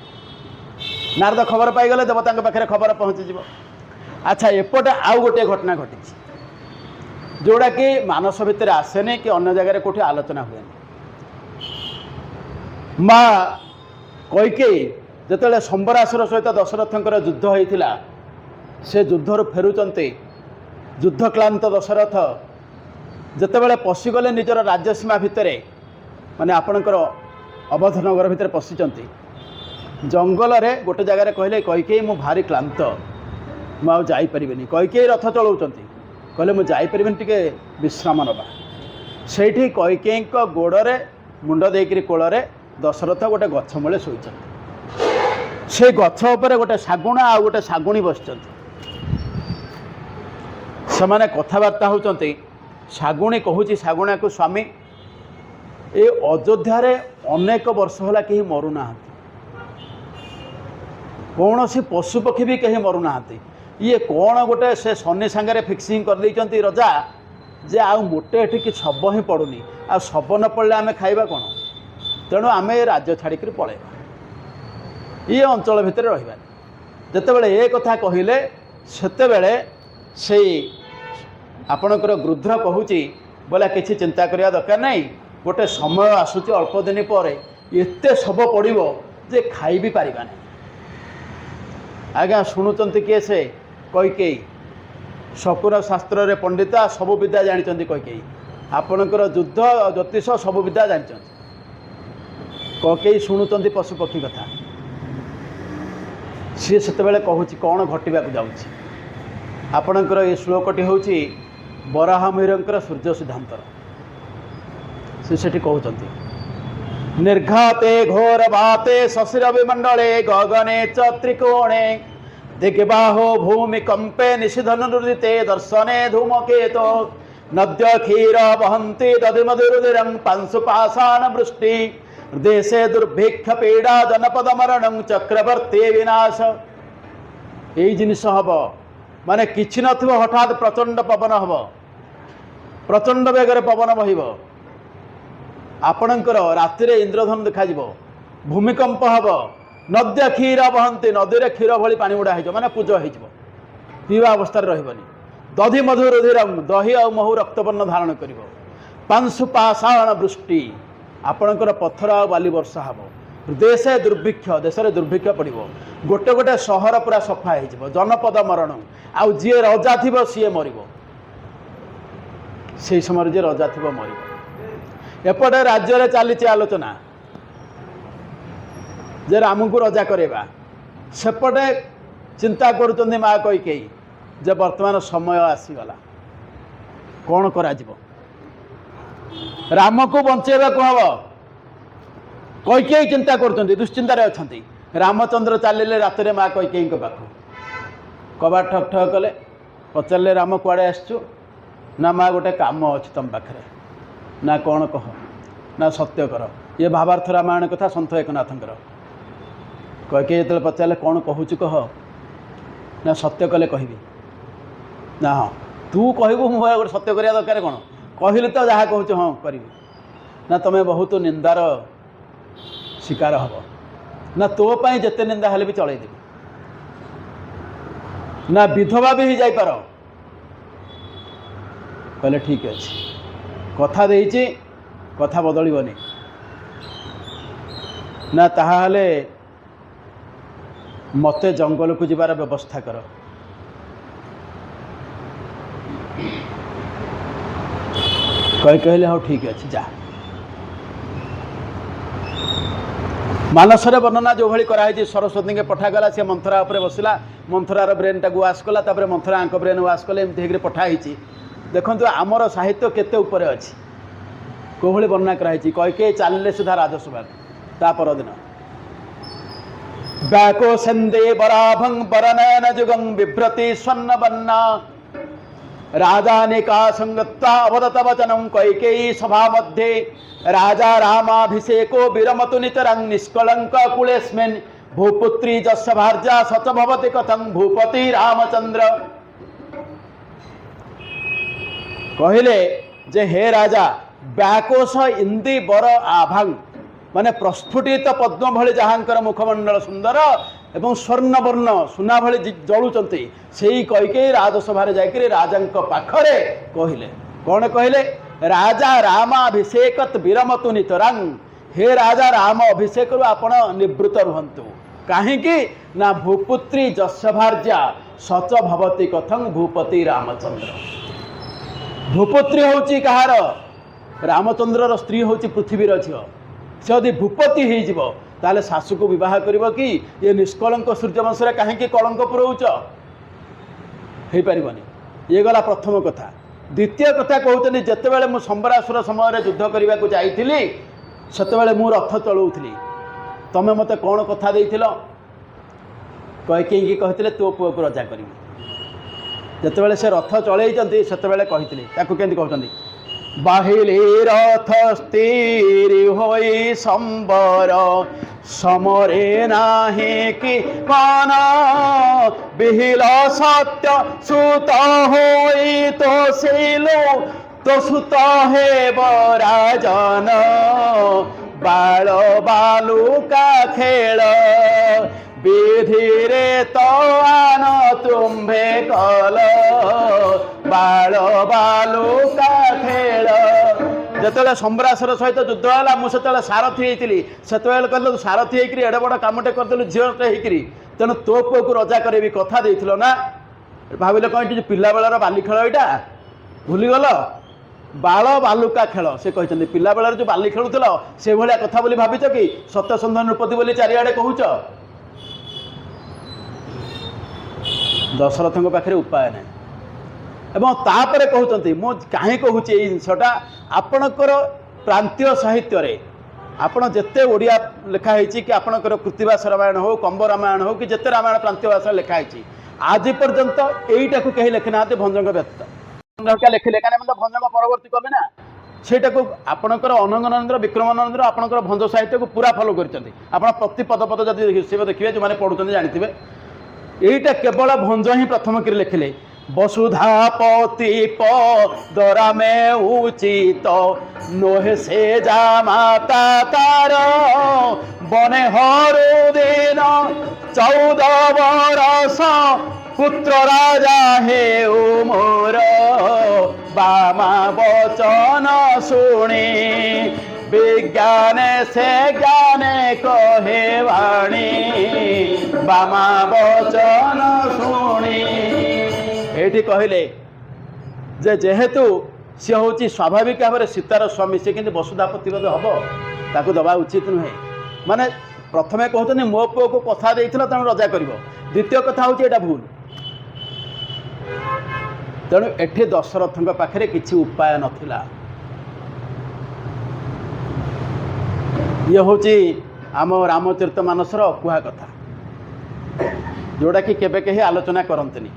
ନାରଦ ଖବର ପାଇଗଲେ, ଦେବତାଙ୍କ ପାଖରେ ଖବର ପହଞ୍ଚିଯିବ। ଆଚ୍ଛା, ଏପଟେ ଆଉ ଗୋଟିଏ ଘଟଣା ଘଟିଛି ଯେଉଁଟାକି ମାନସ ଭିତରେ ଆସେନି କି ଅନ୍ୟ ଜାଗାରେ କେଉଁଠି ଆଲୋଚନା ହୁଏନି। ମା କୈକେୟୀ ଯେତେବେଳେ ସମ୍ବରାସୁର ସହିତ ଦଶରଥଙ୍କର ଯୁଦ୍ଧ ହୋଇଥିଲା, ସେ ଯୁଦ୍ଧରୁ ଫେରୁଛନ୍ତି ଯୁଦ୍ଧକ୍ଳାନ୍ତ ଦଶରଥ ଯେତେବେଳେ ପଶିଗଲେ ନିଜର ରାଜ୍ୟସୀମା ଭିତରେ, ମାନେ ଆପଣଙ୍କର ଅବଧ ନଗର ଭିତରେ ପଶିଛନ୍ତି, ଜଙ୍ଗଲରେ ଗୋଟେ ଜାଗାରେ କହିଲେ କୈକେୟୀ ମୁଁ ଭାରି କ୍ଳାନ୍ତ, ମୁଁ ଆଉ ଯାଇପାରିବିନି। କୈକେୟୀ ରଥ ଚଳାଉଛନ୍ତି, କହିଲେ ମୁଁ ଯାଇପାରିବିନି, ଟିକେ ବିଶ୍ରାମ ନେବା। ସେଇଠି କୈକେୟୀଙ୍କ ଗୋଡ଼ରେ ମୁଣ୍ଡ ଦେଇକରି କୋଳରେ ଦଶରଥ ଗୋଟେ ଗଛ ମୂଳେ ଶୋଇଛନ୍ତି। ସେ ଗଛ ଉପରେ ଗୋଟେ ଶାଗୁଣା ଆଉ ଗୋଟେ ଶାଗୁଣୀ ବସିଛନ୍ତି। ସେମାନେ କଥାବାର୍ତ୍ତା ହେଉଛନ୍ତି। ଶାଗୁଣୀ କହୁଛି ଶାଗୁଣାକୁ, ସ୍ୱାମୀ ଏ ଅଯୋଧ୍ୟାରେ ଅନେକ ବର୍ଷ ହେଲା କେହି ମରୁନାହାନ୍ତି, କୌଣସି ପଶୁପକ୍ଷୀ ବି କେହି ମରୁନାହାନ୍ତି। ଇଏ କ'ଣ ଗୋଟେ ସେ ଶନି ସାଙ୍ଗରେ ଫିକ୍ସିଂ କରିଦେଇଛନ୍ତି ରଜା, ଯେ ଆଉ ମୋଟେ ଏଠି କିଛି ଶବ ହିଁ ପଡ଼ୁନି। ଆଉ ଶବ ନ ପଡ଼ିଲେ ଆମେ ଖାଇବା କ'ଣ? ତେଣୁ ଆମେ ଏ ରାଜ୍ୟ ଛାଡ଼ିକରି ପଳାଇବା, ଇଏ ଅଞ୍ଚଳ ଭିତରେ ରହିବା। ଯେତେବେଳେ ଏ କଥା କହିଲେ, ସେତେବେଳେ ସେଇ ଆପଣଙ୍କର ଗୃଧ୍ର କହୁଛି, ବୋଲେ କିଛି ଚିନ୍ତା କରିବା ଦରକାର ନାହିଁ, ଗୋଟେ ସମୟ ଆସୁଛି ଅଳ୍ପ ଦିନ ପରେ ଏତେ ଶବ ପଡ଼ିବ ଯେ ଖାଇ ବି ପାରିବାନି। ଆଜ୍ଞା ଶୁଣୁଛନ୍ତି କିଏ? ସେ କୈକେୟୀ। ଶକୁନ ଶାସ୍ତ୍ରରେ ପଣ୍ଡିତା, ସବୁ ବିଦ୍ୟା ଜାଣିଛନ୍ତି କୈକେୟୀ। ଆପଣଙ୍କର ଯୁଦ୍ଧ ଜ୍ୟୋତିଷ ସବୁ ବିଦ୍ୟା ଜାଣିଛନ୍ତି। କୈକେୟୀ ଶୁଣୁଛନ୍ତି ପଶୁପକ୍ଷୀ କଥା। ସିଏ ସେତେବେଳେ କହୁଛି କ'ଣ ଘଟିବାକୁ ଯାଉଛି। ଆପଣଙ୍କର ଏ ଶ୍ଲୋକଟି ହେଉଛି ବରାହ ମିହିରଙ୍କର ସୂର୍ଯ୍ୟ ସିଦ୍ଧାନ୍ତର। ସେ ସେଠି କହୁଛନ୍ତି, ନିର୍ଘାତେ ଘୋର ବାତେ ଶଶିର ବିମଣ୍ଡଳେ ଗଗନେ ଚ ତ୍ରିକୋଣେ ଦିଗ୍ବାହୋ ଭୂମିକମ୍ପେ ନିଶିଧନୁଦିତେ ଦର୍ଶନେ ଧୂମକେତୋ ନଦ୍ୟ କ୍ଷୀର ବହନ୍ତି ଦଧିମଧୁରୁଧିରଂ ପାଂଶୁପାଷାଣ ବୃଷ୍ଟି ଦେଶେ ଦୁର୍ଭିକ୍ଷ ପୀଡ଼ା ଜନପଦ ମରଣ ଚକ୍ରବର୍ତ୍ତୀ ବିନାଶ। ଏଇ ଜିନିଷ ହେବ, ମାନେ କିଛି ନଥିବ, ହଠାତ୍ ପ୍ରଚଣ୍ଡ ପବନ ହେବ, ପ୍ରଚଣ୍ଡ ବେଗରେ ପବନ ବହିବ। ଆପଣଙ୍କର ରାତିରେ ଇନ୍ଦ୍ରଧନୁ ଦେଖାଯିବ, ଭୂମିକମ୍ପ ହେବ, ନଦ୍ୟ କ୍ଷୀର ବହନ୍ତି, ନଦୀରେ କ୍ଷୀର ଭଳି ପାଣି ଗୁଡ଼ା ହେଇଯିବ, ମାନେ ପୂଜ ହେଇଯିବ, ପିଇବା ଅବସ୍ଥାରେ ରହିବନି। ଦଧି ମଧୁରୁଧିରଂ, ଦହି ଆଉ ମହୁ ରକ୍ତବର୍ଣ୍ଣ ଧାରଣ କରିବ। ପାଂଶୁପାଷାଣ ବୃଷ୍ଟି, ଆପଣଙ୍କର ପଥର ଆଉ ବାଲି ବର୍ଷା ହେବ। ଦେଶେ ଦୁର୍ଭିକ୍ଷ, ଦେଶରେ ଦୁର୍ଭିକ୍ଷ ପଡ଼ିବ। ଗୋଟେ ଗୋଟେ ସହର ପୁରା ସଫା ହେଇଯିବ। ଜନପଦ ମରଣ, ଆଉ ଯିଏ ରଜା ଥିବ ସିଏ ମରିବ। ସେଇ ସମୟରେ ଯିଏ ରଜା ଥିବ ମରିବ। ଏପଟେ ରାଜ୍ୟରେ ଚାଲିଛି ଆଲୋଚନା ଯେ ରାମଙ୍କୁ ରଜା କରାଇବା। ସେପଟେ ଚିନ୍ତା କରୁଛନ୍ତି ମା କୈକେୟୀ ଯେ ବର୍ତ୍ତମାନ ସମୟ ଆସିଗଲା, କ'ଣ କରାଯିବ? ରାମକୁ ବଞ୍ଚେଇବାକୁ ହେବ। କୈକେୟୀ ଚିନ୍ତା କରୁଛନ୍ତି, ଦୁଶ୍ଚିନ୍ତାରେ ଅଛନ୍ତି। ରାମଚନ୍ଦ୍ର ଚାଲିଲେ ରାତିରେ ମା କୈକେୟୀଙ୍କ ପାଖକୁ। କବାଟ ଠକ୍ ଠକ୍ କଲେ, ପଚାରିଲେ ରାମ କୁଆଡ଼େ ଆସିଛୁ? ନା ମା ଗୋଟେ କାମ ଅଛି ତମ ପାଖରେ। ନା କ'ଣ କହ? ନା ସତ୍ୟ କର। ଇଏ ଭାବାର୍ଥ ରାମାୟଣ କଥା ସନ୍ଥ ଏକନାଥଙ୍କର। କୈକେୟୀ ଯେତେବେଳେ ପଚାରିଲେ କ'ଣ କହୁଛୁ କହ? ନା ସତ୍ୟ କଲେ କହିବି। ନା ହଁ ତୁ କହିବୁ, ମୁଁ ଗୋଟେ ସତ୍ୟ କରିବା ଦରକାର କ'ଣ? କହିଲେ ତ ଯାହା କହୁଛୁ ହଁ କରିବି। ନା ତମେ ବହୁତ ନିନ୍ଦାର ଶିକାର ହେବ। ନା ତୋ ପାଇଁ ଯେତେ ନିନ୍ଦା ହେଲେ ବି ଚଳେଇଦେବି। ନା ବିଧବା ବି ହେଇଯାଇପାର। କହିଲେ ଠିକ୍ ଅଛି, କଥା ଦେଇଛି, କଥା ବଦଳିବନି। ନା ତାହେଲେ ମୋତେ ଜଙ୍ଗଲକୁ ଯିବାର ବ୍ୟବସ୍ଥା କର। କହିଲେ ହଉ ଠିକ୍ ଅଛି ଯା। ମାନସରେ ବର୍ଣ୍ଣନା ଯେଉଁଭଳି କରାହେଇଛି, ସରସ୍ୱତୀଙ୍କୁ ପଠାଗଲା, ସେ ମନ୍ଥରା ଉପରେ ବସିଲା, ମନ୍ଥରାର ବ୍ରେନ୍ଟାକୁ ୱାଶ୍ କଲା, ତାପରେ ମନ୍ଥରାଙ୍କ ବ୍ରେନ୍ ୱାଶ୍ କଲେ, ଏମିତି ହେଇକରି ପଠା ହେଇଛି। ଦେଖନ୍ତୁ ଆମର ସାହିତ୍ୟ କେତେ ଉପରେ ଅଛି, କେଉଁଭଳି ବର୍ଣ୍ଣନା କରାହେଇଛି। କୈକେୟୀ ଚାଲିଲେ ସୁଦ୍ଧା ରାଜସଭାକୁ। ତା ପରଦିନ ବ୍ୟାକୋ ସେନ୍ଦେ ବରାଭଂ ବରନୟନ ଯୁଗଂ ବିଭ୍ରତି ସ୍ୱର୍ଣ୍ଣବର୍ଣ୍ଣା राजानिका संगत्वा अवदत वचनं कैकेयी सभा मध्ये राजा रामाभिषेको विरमतु नितरं निष्कलंक कुलेस्मिन् भूपुत्री जस्य भार्या सच भवति कथं भूपति रामचंद्र। कहले जे हे राजा व्याकोश इंदी बर आभांग माने प्रस्फुटित पद्म भଳି ଯାହାଙ୍କର मुखमंडल सुंदर एवं स्वर्णवर्ण सुना भଳି जलुचंती सेई कैकेयी राजसभा जाकर राजा पाखरे कहले कौन कहले राजा रामाभिषेकत विरमतु नितरांग हे राजा राम अभिषेक आपण निवृत्त रुहंतु कहीं ना भूपुत्री जस्य भार्या सच भवती कथं भूपति रामचंद्र। भूपुत्री होची कहार रामचंद्र स्त्री होची पृथ्वीर झील से यदि भूपति हो ताले शाशु को विवाह करिवो कि ये निष्कलंक सूर्यवंश कहीं कलंक पुरौच हो पारबनी। ये गला प्रथम कथा। द्वितीय कथा कहते जितेबाला मु संबरासुर समय युद्ध करने को जाइली सेतेबाला मु रथ चलाऊली तमें मत कौन कथा देथिल कैकेयी कहते तो पुओ को रजा करी जितेबाला से रथ चलते सेतेबाला कहते केमती कहते बाहिले रथ स्थिर होई संबर समरे नाही कि मान बिहिल सत्य सुत होई तो सिलो तो सुत हे राजन बाल बालुका खेल विधिरे तो आन तुम्भे कल बाल बालुका खेल। जिते संबरासुर सहित युद्ध है मुझे सारथी होती से कहल सारथी होकर एडे बड़ कमटे करदेलु झीलटे होकर तेणु तो पुओ को रजा करेबी कथा देथिल ना भाविल कौन पिला बेलार बाली खेल यहाँ भूलीगल बाल बालुका खेल से कहते पिला बेलार जो बाली खेलुल से भाया कथा बोली भाविच कि सत्यसंध नृपति बोली चारिआडे कहूच। दशरथ पाखे उपाय ना एवं तापर कहते मु कहीं कहूँ ये जिनसा आपणकर प्रांतीय साहित्य रे आपण जिते ओडिया लिखाई कि आपणकर कृतिवास रामायण हो कंब रामायण हो कि जिते रामायण प्रांतीय भाषा लिखाई आज पर्यंत यहीटा को कहीं लिखि ना भंजंग व्यतीत लिखिले कहीं भंजंग परवर्ती कवि ना सेटा को आपणकर अनंगनरेंद्र विक्रमानंद आपणकर भंज साहित्य को पूरा फॉलो करते आप प्रति पद पद जब देखिए जो मैंने पढ़ुं जानते यहीटा केवल भंज ही प्रथम कर लिखिले वसुधापति पदरा में उचित नोहे से जा माता तार बने हरु दिन 14 बरस पुत्र राजा हे मोर बामा वचन शुणी विज्ञान से ज्ञान कहे वाणी बामा वचन शुणी। ये कहले जे जेहेतु सी हूँ स्वाभाविक भाव में सीतार स्वामी सी कि वसुधापति हम ताकू दबा उचित नुहे माने प्रथमे कहते मो पुओ को कथा देथिल तेणु रजा कर। द्वितीय कथा हूँ यहाँ भूल तेणु एठी दशरथ पाखे किसी उपाय नथिला। ये हूँ आम रामचरित मानसर अकुहा कथा जोड़ा कि केबे कहीं आलोचना करंतनी।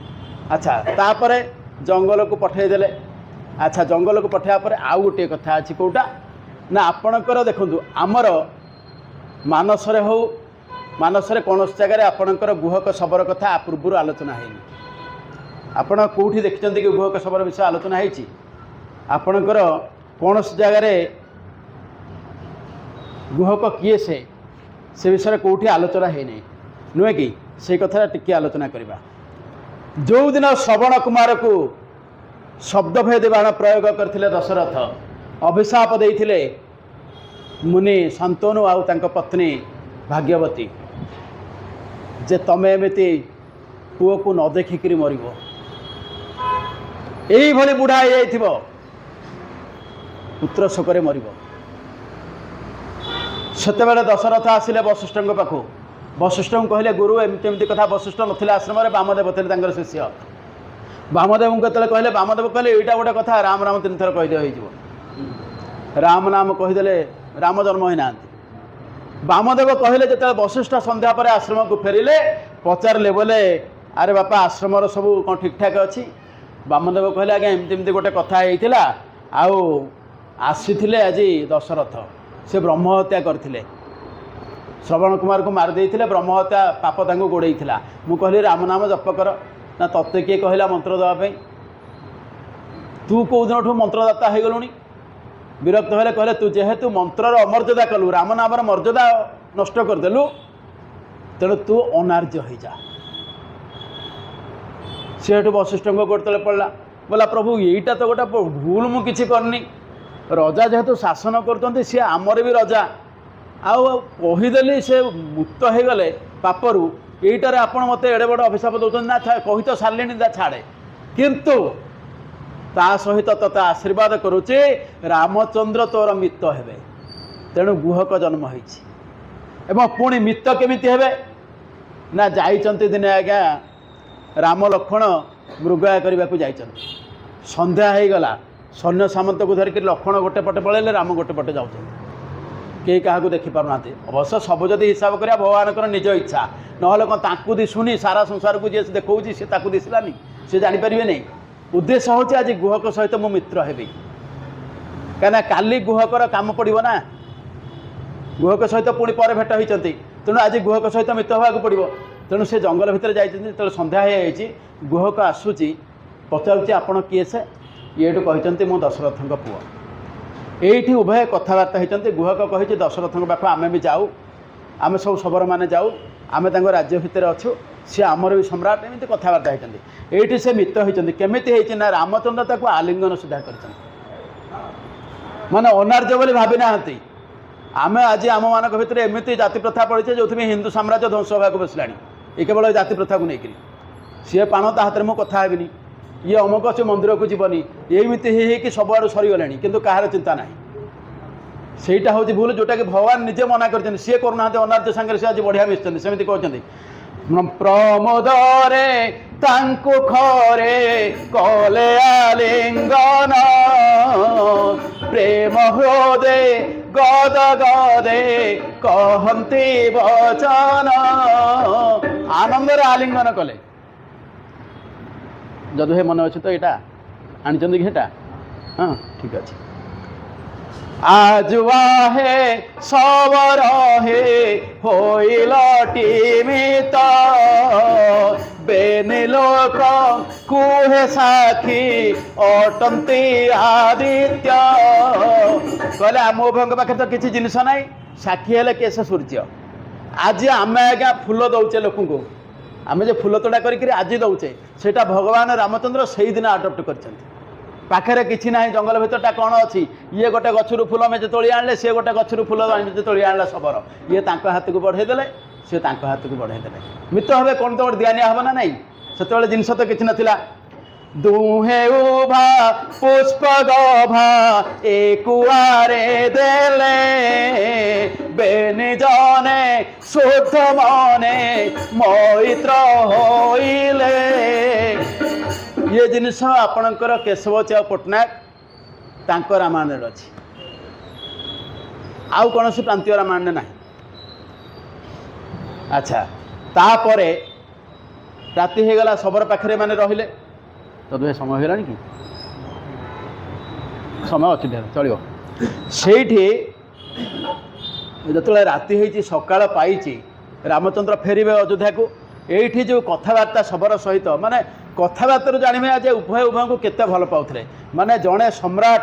अच्छा तापर जंगल को पठेदेले। अच्छा जंगल को पठाया पर आउ गोटे कथा अच्छी कौटा ना आपणकर देखु आमर मानसरे हो मानसरे कौन जगार आपणकर गुहक शबर कथा पूर्व आलोचना है आपण कौटी देखते कि गुहक शबर विषय आलोचना है आपणकर कौन जगार गुहक किए से विषय कौटी आलोचना है नुहे कि से कथा टिके आलोचना करवा। जो दिन श्रवण कुमार को शब्दभेद बाण प्रयोग करथिले दशरथ अभिशाप देइथिले मुनि शांतनु आउ तांको पत्नी भाग्यवती जे तमे एमती पुओ को न देखिक मरिबो यही भली बुढ़ा हो जाइथिबो पुत्र शोकरे मरिबो। सेतेबेले दशरथ आसिले वशिष्ठ पाखु वशिष्ठ कहले गुरु एमती एमती कथा वशिष्ठ नथिले आश्रम वामदेव थे तांकर शिष्य वामदेव को कहले वामदेव कहले एटा गोटे कथा राम राम 3 थर कहीदे हो राम नाम कहीदे राम जन्म ही ना। वामदेव कहले जो वशिष्ठ संध्या पर आश्रम को फेरिले पचारे बोले अरे बापा आश्रम सब कौन ठीक ठाक अच्छी ବାମଦେବ କହିଲେ ଆଜ୍ଞା ଏମିତି ଏମିତି ଗୋଟେ କଥା ହେଇଥିଲା, ଆଉ ଆସିଥିଲେ ଆଜି ଦଶରଥ, ସେ ବ୍ରହ୍ମହତ୍ୟା କରିଥିଲେ, ଶ୍ରବଣ କୁମାରକୁ ମାରି ଦେଇଥିଲେ, ବ୍ରହ୍ମହତ୍ୟା ପାପ ତାଙ୍କୁ ଗୋଡ଼େଇଥିଲା। ମୁଁ କହିଲି ରାମ ନାମ ଜପ କର। ନା ତତେ କିଏ କହିଲା ମନ୍ତ୍ର ଦେବା ପାଇଁ? ତୁ କେଉଁ ଦିନଠୁ ମନ୍ତ୍ରଦାତା ହେଇଗଲୁଣି? ବିରକ୍ତ ହେଲେ, କହିଲେ ତୁ ଯେହେତୁ ମନ୍ତ୍ରର ଅମର୍ଯ୍ୟାଦା କଲୁ, ରାମ ନାମର ମର୍ଯ୍ୟାଦା ନଷ୍ଟ କରିଦେଲୁ, ତେଣୁ ତୁ ଅନାର୍ଯ୍ୟ ହେଇଯା। ସେ ହେଠୁ ବଶିଷ୍ଠଙ୍କ ଗୋଡ଼ ତଳେ ପଡ଼ିଲା, ବୋଲା ପ୍ରଭୁ ଏଇଟା ତ ଗୋଟେ ଭୁଲ, ମୁଁ କିଛି କରିନି, ରଜା ଯେହେତୁ ଶାସନ କରୁଛନ୍ତି ସିଏ ଆମର ବି ରଜା, ଆଉ କହିଦେଲି ସେ ମୁକ୍ତ ହେଇଗଲେ ପାପରୁ, ଏଇଟାରେ ଆପଣ ମୋତେ ଏଡ଼େ ବଡ଼ ଅଭିଶାପ ଦେଉଛନ୍ତି। ନା କହି ତ ସାରିଲେଣି, ତା ଛାଡ଼େ, କିନ୍ତୁ ତା ସହିତ ତୋତେ ଆଶୀର୍ବାଦ କରୁଛି ରାମଚନ୍ଦ୍ର ତୋର ମିତ ହେବେ। ତେଣୁ ଗୁହକ ଜନ୍ମ ହେଇଛି। ଏବଂ ପୁଣି ମିତ କେମିତି ହେବେ? ନା ଯାଇଛନ୍ତି ଦିନେ ଆଜ୍ଞା ରାମ ଲକ୍ଷ୍ମଣ ମୃଗୟା କରିବାକୁ ଯାଇଛନ୍ତି, ସନ୍ଧ୍ୟା ହେଇଗଲା, ସୈନ୍ୟ ସାମନ୍ତକୁ ଧରିକି ଲକ୍ଷ୍ମଣ ଗୋଟେ ପଟେ ପଳେଇଲେ, ରାମ ଗୋଟେ ପଟେ ଯାଉଛନ୍ତି, କେହି କାହାକୁ ଦେଖିପାରୁନାହାନ୍ତି। ଅବଶ୍ୟ ସବୁ ଯଦି ହିସାବ କରିବା ଭଗବାନଙ୍କର ନିଜ ଇଚ୍ଛା, ନହେଲେ କ'ଣ ତାଙ୍କୁ ଦିଶୁନି ସାରା ସଂସାରକୁ ଯିଏ ଦେଖାଉଛି ସେ ତାକୁ ଦିଶିଲାନି, ସେ ଜାଣିପାରିବେ ନାହିଁ। ଉଦ୍ଦେଶ୍ୟ ହେଉଛି ଆଜି ଗୁହକ ସହିତ ମୁଁ ମିତ୍ର ହେବି, କାହିଁକିନା କାଲି ଗୁହକର କାମ ପଡ଼ିବ ନା, ଗୁହକ ସହିତ ପୁଣି ପରେ ଭେଟ ହୋଇଛନ୍ତି, ତେଣୁ ଆଜି ଗୁହକ ସହିତ ମିତ୍ର ହେବାକୁ ପଡ଼ିବ। ତେଣୁ ସେ ଜଙ୍ଗଲ ଭିତରେ ଯାଇଛନ୍ତି, ଯେତେବେଳେ ସନ୍ଧ୍ୟା ହେଇଯାଇଛି ଗୁହକ ଆସୁଛି, ପଚାରୁଛି ଆପଣ କିଏ? ସେ ଇଏଠୁ କହିଛନ୍ତି ମୁଁ ଦଶରଥଙ୍କ ପୁଅ। ଏଇଠି ଉଭୟ କଥାବାର୍ତ୍ତା ହେଇଛନ୍ତି। ଗୁହକ କହିଛି ଦଶରଥଙ୍କ ପାଖ ଆମେ ବି ଯାଉ, ଆମେ ସବୁ ଶବରମାନେ ଯାଉ, ଆମେ ତାଙ୍କ ରାଜ୍ୟ ଭିତରେ ଅଛୁ, ସିଏ ଆମର ବି ସମ୍ରାଟ, ଏମିତି କଥାବାର୍ତ୍ତା ହେଇଛନ୍ତି। ଏଇଠି ସେ ମିତ ହେଇଛନ୍ତି। କେମିତି ହେଇଛି? ନା ରାମଚନ୍ଦ୍ର ତାକୁ ଆଲିଙ୍ଗନ ସୁଦ୍ଧା କରିଛନ୍ତି, ମାନେ ଅନାର୍ଯ୍ୟ ବୋଲି ଭାବି ନାହାନ୍ତି। ଆମେ ଆଜି ଆମମାନଙ୍କ ଭିତରେ ଏମିତି ଜାତି ପ୍ରଥା ପଡ଼ିছে ଯେଉଁଥିପାଇଁ ହିନ୍ଦୁ ସାମ୍ରାଜ୍ୟ ଧ୍ୱଂସ ହେବାକୁ ବସିଲାଣି, ଏ କେବଳ ଏ ଜାତି ପ୍ରଥାକୁ ନେଇକରି। ସିଏ ପାଣ ତା ହାତରେ ମୁଁ କଥା ହେବିନି, ଇଏ ଅମୁକ ସେ ମନ୍ଦିରକୁ ଯିବନି, ଏମିତି ହେଇକି ସବୁଆଡ଼ୁ ସରିଗଲେଣି, କିନ୍ତୁ କାହାର ଚିନ୍ତା ନାହିଁ। ସେଇଟା ହେଉଛି ଭୁଲ, ଯେଉଁଟାକି ଭଗବାନ ନିଜେ ମନା କରିଛନ୍ତି। ସିଏ କରୁନାହାନ୍ତି, ଅନାର୍ଯ୍ୟ ସାଙ୍ଗରେ ସେ ଆଜି ବଢ଼ିଆ ମିଶିଛନ୍ତି। ସେମିତି କହୁଛନ୍ତି ପ୍ରମୋଦରେ ତାଙ୍କୁ ଖରେ କଲେ ଆଲିଙ୍ଗନ, ପ୍ରେମ ହୃଦେ ଗଦ ଗଦେ କହନ୍ତି ବଚନ, ଆନନ୍ଦରେ ଆଲିଙ୍ଗନ କଲେ। ଯଦି ହେ ମନେ ଅଛି ତ ଏଇଟା ଆଣିଛନ୍ତି କି ସେଟା? ହଁ ଠିକ୍ ଅଛି। ଆଜୁଆহে ସବର হে হইল টিমিত, বেনি লোক কুহে সাক্ষী অটন্তি আদিত্য। କହିଲେ ଆମ ଉଭୟଙ୍କ ପାଖରେ ତ କିଛି ଜିନିଷ ନାହିଁ, ସାକ୍ଷୀ ହେଲେ କିଏ? ସେ ସୂର୍ଯ୍ୟ। ଆଜି ଆମେ ଆଜ୍ଞା ଫୁଲ ଦେଉଛେ ଲୋକଙ୍କୁ, ଆମେ ଯେ ଫୁଲ ତୋଡ଼ା କରିକି ଆଜି ଦେଉଛେ, ସେଇଟା ଭଗବାନ ରାମଚନ୍ଦ୍ର ସେଇଦିନ ଆଡପ୍ଟ କରିଛନ୍ତି। ପାଖରେ କିଛି ନାହିଁ, ଜଙ୍ଗଲ ଭିତରଟା କ'ଣ ଅଛି? ଇଏ ଗୋଟେ ଗଛରୁ ଫୁଲ ମେଜେ ତୋଳି ଆଣିଲେ, ସିଏ ଗୋଟେ ଗଛରୁ ଫୁଲ ମେଜେ ତୋଳି ଆଣିଲା ଶବର, ଇଏ ତାଙ୍କ ହାତକୁ ବଢ଼େଇ ଦେଲେ, ସିଏ ତାଙ୍କ ହାତକୁ ବଢ଼େଇ ଦେଲେ। ମିତ୍ର ହେବେ, କ'ଣ ତ ଗୋଟେ ଦିଆନିଆ ହେବ ନା ନାହିଁ? ସେତେବେଳେ ଜିନିଷ ତ କିଛି ନଥିଲା। ଦୁହେଁ ଉଭା ପୁଷ୍ପ ଗଭା ଏକୁଆରେ ଦେଲେ, ବେନି ଜନେ ଶୁଦ୍ଧ ମନେ ମୈତ୍ର ହୋଇଲେ। ये जिनिस आपणकर केशवचौ पट्टनायक तांको रामायण अच्छी, आउ कौन से प्रांतीय रामायण ना। अच्छा, तापर राति हो गला, शबर पाखे मैंने रहिले, तो दुहे समय होगा कि समय अच्छी चलो से जो राति होती सकाळ पाई रामचंद्र फेरबे अयोध्या को। ये जो कथबार्ता शबर सहित माने कथबार्ता जानवे आज उभय उभय को केते भल पाउथले। माने जड़े सम्राट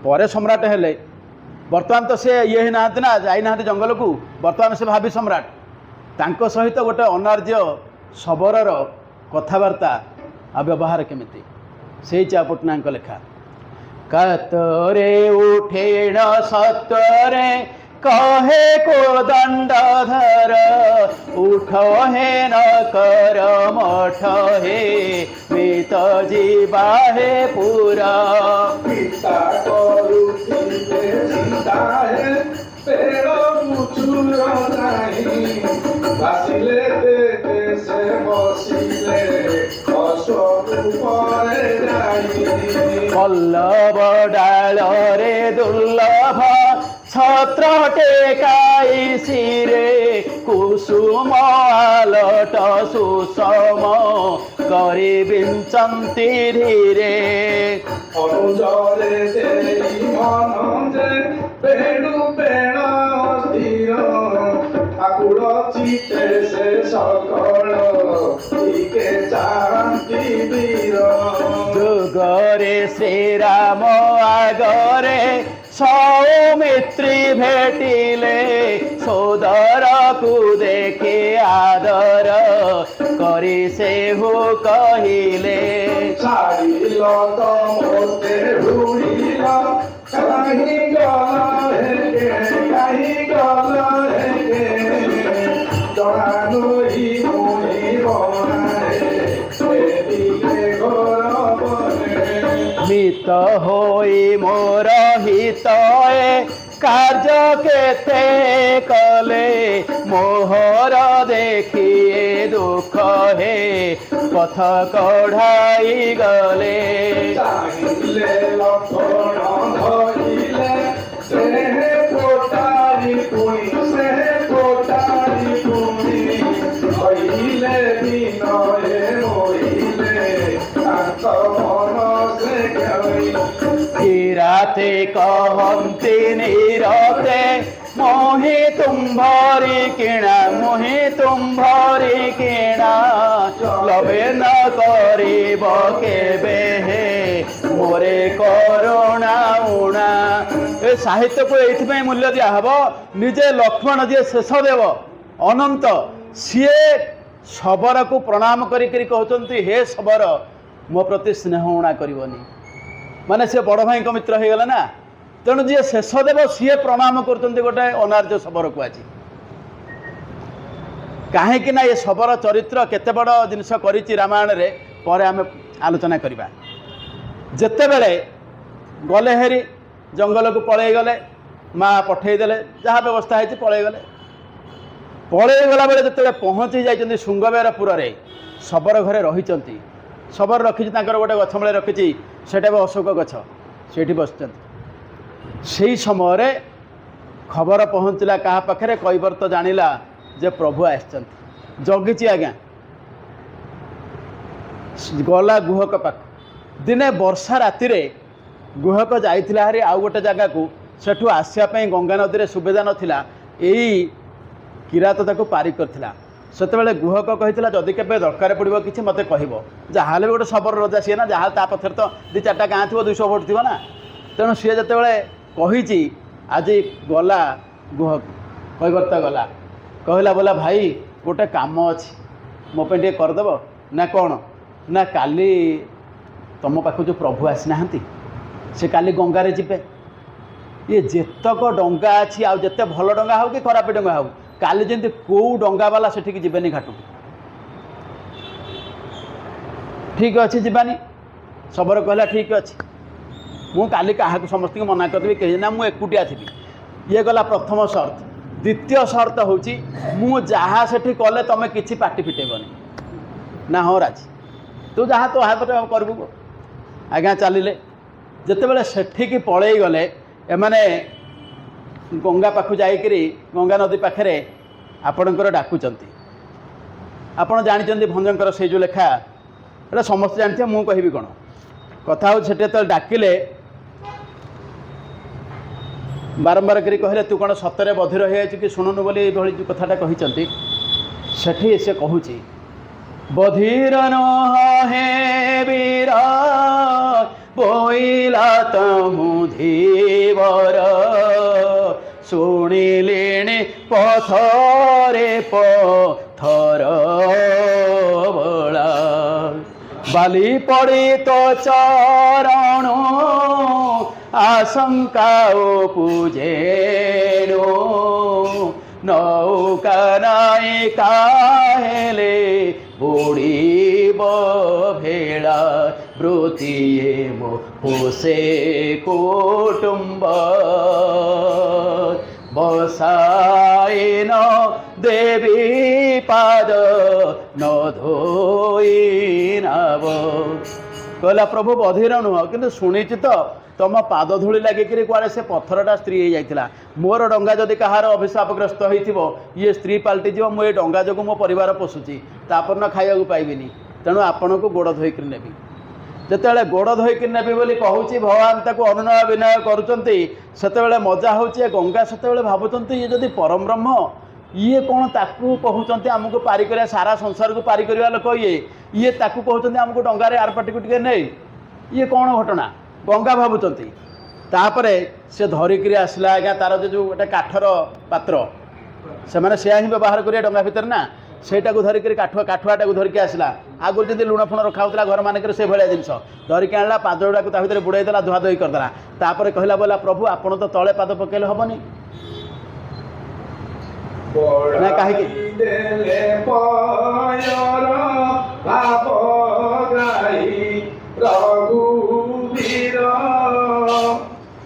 पर सम्राट हेले, बर्तमान तो से ये ना जाई ना जंगल को, बर्तमान से भाभी सम्राट, तांको सहित गोटे अनार्य शबरर कथबार्ता आ व्यवहार केमिति से पट्टनायक लेखा। कतरे उठेण सत्वरे कहे को दंडधर, उठ हे न कर मठ हे मित जीवा हे पूरा। पिता करुथिले चिंता हे पेड़ मुचुर नाही, बासिले देते से बसिले अस्वरूपे जाई। पल्लव डाल रे दुर्लभ छत्र टेकाई सिरे, कुसुम आलट सुषम କରି ବିଞ୍ଚନ୍ତି ଧୀରେ। ଅନୁଜରେ ଦେଇ ମନ ଯେ ବେଣୁ ବେଣ ସ୍ଥିର ଆକୁଳ ଚିତେ ସେ ସକଳ ଟିକେ ଚାହାନ୍ତି ବୀର। ଯୁଗରେ ଶ୍ରୀରାମ ଆଗରେ ସୌମିତ୍ରୀ ଭେଟିଲେ ସୋଦରକୁ ଦେଖି ଆଦର କରି ସେହୁ କହିଲେ ଛାଡ଼ିଲ ତ ମୋତେ ହୁଡ଼ିଲ କାହିଁ ଗଲ ହେକେ କାହିଁ ଗଲ ହେକେ ଜଣା ନୋଇ ମୁହିଁ ବନାଏ ଏଦିକେ ଘର ବନେ। ମିତ ହୋଇ ମୋର ହିତଏ କାର୍ଯ୍ୟ କେତେ କଲେ ମୋହର ଦେଖିଏ ଦୁଃଖ ହେ ପଥ କଢ଼ାଇ ଗଲେ। ଚାହିଁଲେ ଲକ୍ଷଣ ଧଇଲେ ସ୍ନେହ କୋଟାରି ପୁଣି ସ୍ନେହ କୋଟାରି ପୁଣି କହିଲେ ବିନଏ ମୋଇଲେ ତାଙ୍କ ମନ ସେ ଜ୍ଞାନୀ। ରାତେ କହନ୍ତି ନିରତେ ମୋହି ତୁମ୍ଭରି କିଣା ମୋହି ତୁମ୍ଭରି କିଣା ଲବେ ନ କରିବ କେବେ ହେ ମୋରେ କରୁଣା ଉଣା। ଏ ସାହିତ୍ୟକୁ ଏଇଥିପାଇଁ ମୂଲ୍ୟ ଦିଆହବ ନିଜେ ଲକ୍ଷ୍ମଣ ଯିଏ ଶେଷ ଦେବ ଅନନ୍ତ ସିଏ ଶବରକୁ ପ୍ରଣାମ କରିକିରି କହୁଛନ୍ତି ହେ ଶବର ମୋ ପ୍ରତି ସ୍ନେହ ଉଣା କରିବନି। ମାନେ ସେ ବଡ଼ ଭାଇଙ୍କ ମିତ୍ର ହେଇଗଲା ନା ତେଣୁ ଯିଏ ଶେଷ ଦେବ ସିଏ ପ୍ରଣାମ କରୁଛନ୍ତି ଗୋଟେ ଅନାର୍ଯ୍ୟ ଶବରକୁ ଆଜି। କାହିଁକି ନା ଏ ଶବର ଚରିତ୍ର କେତେ ବଡ଼ ଜିନିଷ କରିଛି ରାମାୟଣରେ ପରେ ଆମେ ଆଲୋଚନା କରିବା। ଯେତେବେଳେ ଗଲେ ହେରି ଜଙ୍ଗଲକୁ ପଳେଇ ଗଲେ ମା ପଠେଇଦେଲେ ଯାହା ବ୍ୟବସ୍ଥା ହେଇଛି ପଳେଇ ଗଲେ। ପଳେଇ ଗଲାବେଳେ ଯେତେବେଳେ ପହଞ୍ଚି ଯାଇଛନ୍ତି ଶୃଙ୍ଗବେରପୁରରେ ଶବର ଘରେ ରହିଛନ୍ତି। ଶବର ରଖିଛି ତାଙ୍କର ଗୋଟେ ଗଛ ମୂଳେ ରଖିଛି ସେଇଟା ବି ଅଶୋକ ଗଛ ସେଇଠି ବସିଛନ୍ତି। ସେଇ ସମୟରେ ଖବର ପହଞ୍ଚିଲା କାହା ପାଖରେ କୈବର୍ତ୍ତ ଜାଣିଲା ଯେ ପ୍ରଭୁ ଆସିଛନ୍ତି। ଜଗିଛି ଆଜ୍ଞା ଗଲା ଗୁହକ ପାଖ। ଦିନେ ବର୍ଷା ରାତିରେ ଗୁହକ ଯାଇଥିଲା ହାରି ଆଉ ଗୋଟେ ଜାଗାକୁ ସେଠୁ ଆସିବା ପାଇଁ ଗଙ୍ଗା ନଦୀରେ ସୁବିଧା ନଥିଲା ଏଇ କିରାତ ତାକୁ ପାରି କରିଥିଲା। ସେତେବେଳେ ଗୁହକ କହିଥିଲା ଯଦି କେବେ ଦରକାର ପଡ଼ିବ କିଛି ମୋତେ କହିବ। ଯାହାହେଲେ ବି ଗୋଟେ ଶବର ରଜା ସିଏ ନା ଯାହା ତା ପଛରେ ତ 2-4ଟା ଗାଁ ଥିବ 200 ଭୋଟ ଥିବ ନା। ତେଣୁ ସିଏ ଯେତେବେଳେ କହିଛି ଆଜି ଗଲା ଗୁହକ କୈବର୍ତ୍ତ ଗଲା କହିଲା ବୋଲା ଭାଇ ଗୋଟେ କାମ ଅଛି ମୋ ପାଇଁ ଟିକେ କରିଦେବ ନା କ'ଣ ନା କାଲି ତୁମ ପାଖକୁ ଯେଉଁ ପ୍ରଭୁ ଆସିନାହାନ୍ତି ସେ କାଲି ଗଙ୍ଗାରେ ଯିବେ। ଇଏ ଯେତକ ଡଙ୍ଗା ଅଛି ଆଉ ଯେତେ ଭଲ ଡଙ୍ଗା ହେଉ କି ଖରାପ ଡଙ୍ଗା ହେଉ କାଲି ଯେମିତି କେଉଁ ଡଙ୍ଗାବାଲା ସେଠିକି ଯିବେନି ଘାଟକୁ। ଠିକ୍ ଅଛି ଯିବାନି। ଶବର କହିଲା ଠିକ୍ ଅଛି ମୁଁ କାଲି କାହାକୁ ସମସ୍ତଙ୍କୁ ମନା କରିଦେବି କେହି ନା ମୁଁ ଏକୁଟିଆ ଥିବି। ଇଏ ଗଲା ପ୍ରଥମ ସର୍ତ୍ତ। ଦ୍ୱିତୀୟ ସର୍ତ୍ତ ହେଉଛି ମୁଁ ଯାହା ସେଠି କଲେ ତୁମେ କିଛି ପାଟି ଫିଟେଇବନି। ନା ହଁ ରାଜି ତୁ ଯାହା ତୋ ହାତରେ କରିବୁ। ଆଜ୍ଞା ଚାଲିଲେ। ଯେତେବେଳେ ସେଠିକି ପଳେଇ ଗଲେ ଏମାନେ ଗଙ୍ଗା ପାଖକୁ ଯାଇକରି ଗଙ୍ଗା ନଦୀ ପାଖରେ ଆପଣଙ୍କର ଡାକୁଛନ୍ତି। ଆପଣ ଜାଣିଛନ୍ତି ଭଞ୍ଜଙ୍କର ସେଇ ଯେଉଁ ଲେଖା ଏଇଟା ସମସ୍ତେ ଜାଣିଥିବେ ମୁଁ କହିବି କ'ଣ। କଥା ହେଉଛି ସେଠି ଯେତେବେଳେ ଡାକିଲେ ବାରମ୍ବାର କରି କହିଲେ ତୁ କ'ଣ ସତରେ ବଧିର ହେଇଯାଇଛୁ କି ଶୁଣୁନୁ ବୋଲି ଏଇଭଳି ଯେଉଁ କଥାଟା କହିଛନ୍ତି। ସେଠି ସେ କହୁଛି ବଧିର ନୁହେଁ ବୀର ବୋଇଲା ତମୁ ଧୀବର ଶୁଣିଲେଣି ପଥରେ ପଥର ବଳା ବାଲି ପଡ଼ି ତ ଚରଣ ଆଶଙ୍କା ପୂଜେଣୁ ନୌକା ନାଇ କାହେଲେ ବୁଡ଼ିବ ଭେଳା ବୃତ୍ତିଏ ମୋ ପୋଷେ କୁଟୁମ୍ବ ବସାଇନ ଦେବୀ ପାଦ ନ ଧୋଇ ନବ। କହିଲା ପ୍ରଭୁ ବଧିର ନୁହଁ କିନ୍ତୁ ଶୁଣିଛି ତ ତମ ପାଦ ଧୂଳି ଲାଗିକିରି କୁଆଡ଼େ ସେ ପଥରଟା ସ୍ତ୍ରୀ ହେଇଯାଇଥିଲା। ମୋର ଡଙ୍ଗା ଯଦି କାହାର ଅଭିଶାପଗ୍ରସ୍ତ ହେଇଥିବ ଇଏ ସ୍ତ୍ରୀ ପାଲଟିଯିବ। ମୁଁ ଏ ଡଙ୍ଗା ଯୋଗୁଁ ମୋ ପରିବାର ପୋଷୁଛି ତାପର ଖାଇବାକୁ ପାଇବିନି। ତେଣୁ ଆପଣଙ୍କୁ ଗୋଡ଼ ଧୋଇକରି ନେବି। ଯେତେବେଳେ ଗୋଡ଼ ଧୋଇକି ନେବି ବୋଲି କହୁଛି ଭଗବାନ ତାକୁ ଅନୁନୟ ବିନୟ କରୁଛନ୍ତି, ସେତେବେଳେ ମଜା ହେଉଛି ଏ ଗଙ୍ଗା ସେତେବେଳେ ଭାବୁଛନ୍ତି ଇଏ ଯଦି ପରମ ବ୍ରହ୍ମ, ଇଏ କ'ଣ ତାକୁ କହୁଛନ୍ତି ଆମକୁ ପାରି କରିବା, ସାରା ସଂସାରକୁ ପାରି କରିବା ଲୋକ ଇଏ ତାକୁ କହୁଛନ୍ତି ଆମକୁ ଡଙ୍ଗାରେ ଆରପାଟିକୁ ଟିକେ ନେଇ, ଇଏ କ'ଣ ଘଟଣା ଗଙ୍ଗା ଭାବୁଛନ୍ତି। ତାପରେ ସେ ଧରିକିରି ଆସିଲା ଆଜ୍ଞା ତାର ଯେଉଁ ଗୋଟେ କାଠର ପାତ୍ର, ସେମାନେ ସେୟା ହିଁ ବ୍ୟବହାର କରିବେ ଡଙ୍ଗା ଭିତରେ ନା, ସେଇଟାକୁ ଧରିକିରି କାଠୁଆଟାକୁ ଧରିକି ଆସିଲା। ଆଗରୁ ଯେମିତି ଲୁଣ ଫୁଣ ରଖା ହେଉଥିଲା ଘରମାନଙ୍କରେ ସେଇଭଳିଆ ଜିନିଷ ଧରିକି ଆଣିଲା, ପାଦ ଗୁଡ଼ାକୁ ତା ଭିତରେ ବୁଡ଼େଇ ଦେଲା, ଧୁଆ ଧୋଇ କରିଦେଲା। ତାପରେ କହିଲା ବୋଲା ପ୍ରଭୁ ଆପଣ ତ ତଳେ ପାଦ ପକେଇଲେ ହେବନି ନା କାହିଁକି?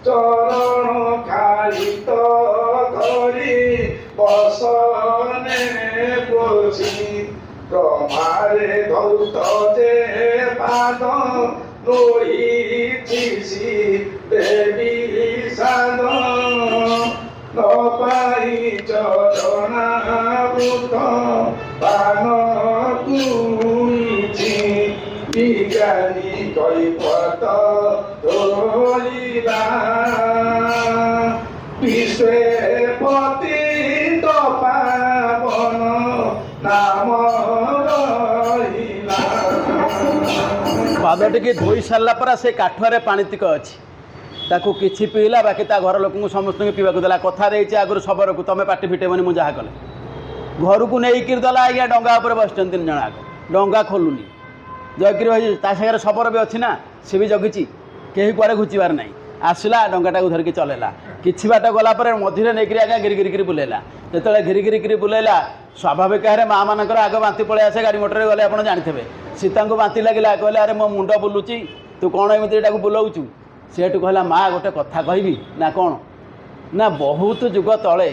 ଚରଣ ଖାଳିତ କରି ବସନେ ପୋଛି ବ୍ରହ୍ମାରେ ଧୌତ ଯେ ପାଦ ଲୋହିଛି ଦେବୀ ସାଦ ନ ପାଇ ଚରଣାମୃତ ପାନ କୁଇଛି ବିଜ୍ଞାনী কৈফত ধরিবা বিশ্বে পতিত পাবন নাম রহিলা। ପାଦଟିକି ଧୋଇ ସାରିଲା ପରେ ସେ କାଠୁଆରେ ପାଣିତିକ ଅଛି, ତାକୁ କିଛି ପିଇଲା, ବାକି ତା ଘର ଲୋକଙ୍କୁ ସମସ୍ତଙ୍କୁ ପିଇବାକୁ ଦେଲା। କଥା ଦେଇଛି ଆଗରୁ ଶବରକୁ ତମେ ପାଟି ଫିଟେଇବନି ମୁଁ ଯାହା କଲେ। ଘରକୁ ନେଇକିରି ଦେଲା ଆଜ୍ଞା, ଡଙ୍ଗା ଉପରେ ବସିଛନ୍ତି 3 ଜଣ ଆଗ, ଡଙ୍ଗା ଖୋଲୁନି। ଜଗିରି ଭାଇ ତା ସାଙ୍ଗରେ ଶବର ବି ଅଛି ନା, ସେ ବି ଜଗିଛି, କେହି କୁଆଡ଼େ ଘୁଚିବାର ନାହିଁ। ଆସିଲା ଡଙ୍ଗାଟାକୁ ଧରିକି ଚଲେଇଲା, କିଛି ବାଟ ଗଲା ପରେ ମଝିରେ ନେଇକରି ଆଜ୍ଞା ଘିରିଘିରିକିରି ବୁଲେଇଲା। ଯେତେବେଳେ ଘିରିଘିରିକିରି ବୁଲେଇଲା, ସ୍ୱାଭାବିକ ଭାବରେ ମାଆମାନଙ୍କର ଆଗ ବାନ୍ତି ପଳେଇ ଆସେ, ଗାଡ଼ି ମଟରରେ ଗଲେ ଆପଣ ଜାଣିଥିବେ। ସୀତାଙ୍କୁ ବାନ୍ତି ଲାଗିଲା, କହିଲେ ଆରେ ମୋ ମୁଣ୍ଡ ବୁଲୁଛି, ତୁ କ'ଣ ଏମିତି ଏଟାକୁ ବୁଲଉଛୁ? ସେଠୁ କହିଲା ମା ଗୋଟେ କଥା କହିବି ନା କ'ଣ ନା, ବହୁତ ଯୁଗ ତଳେ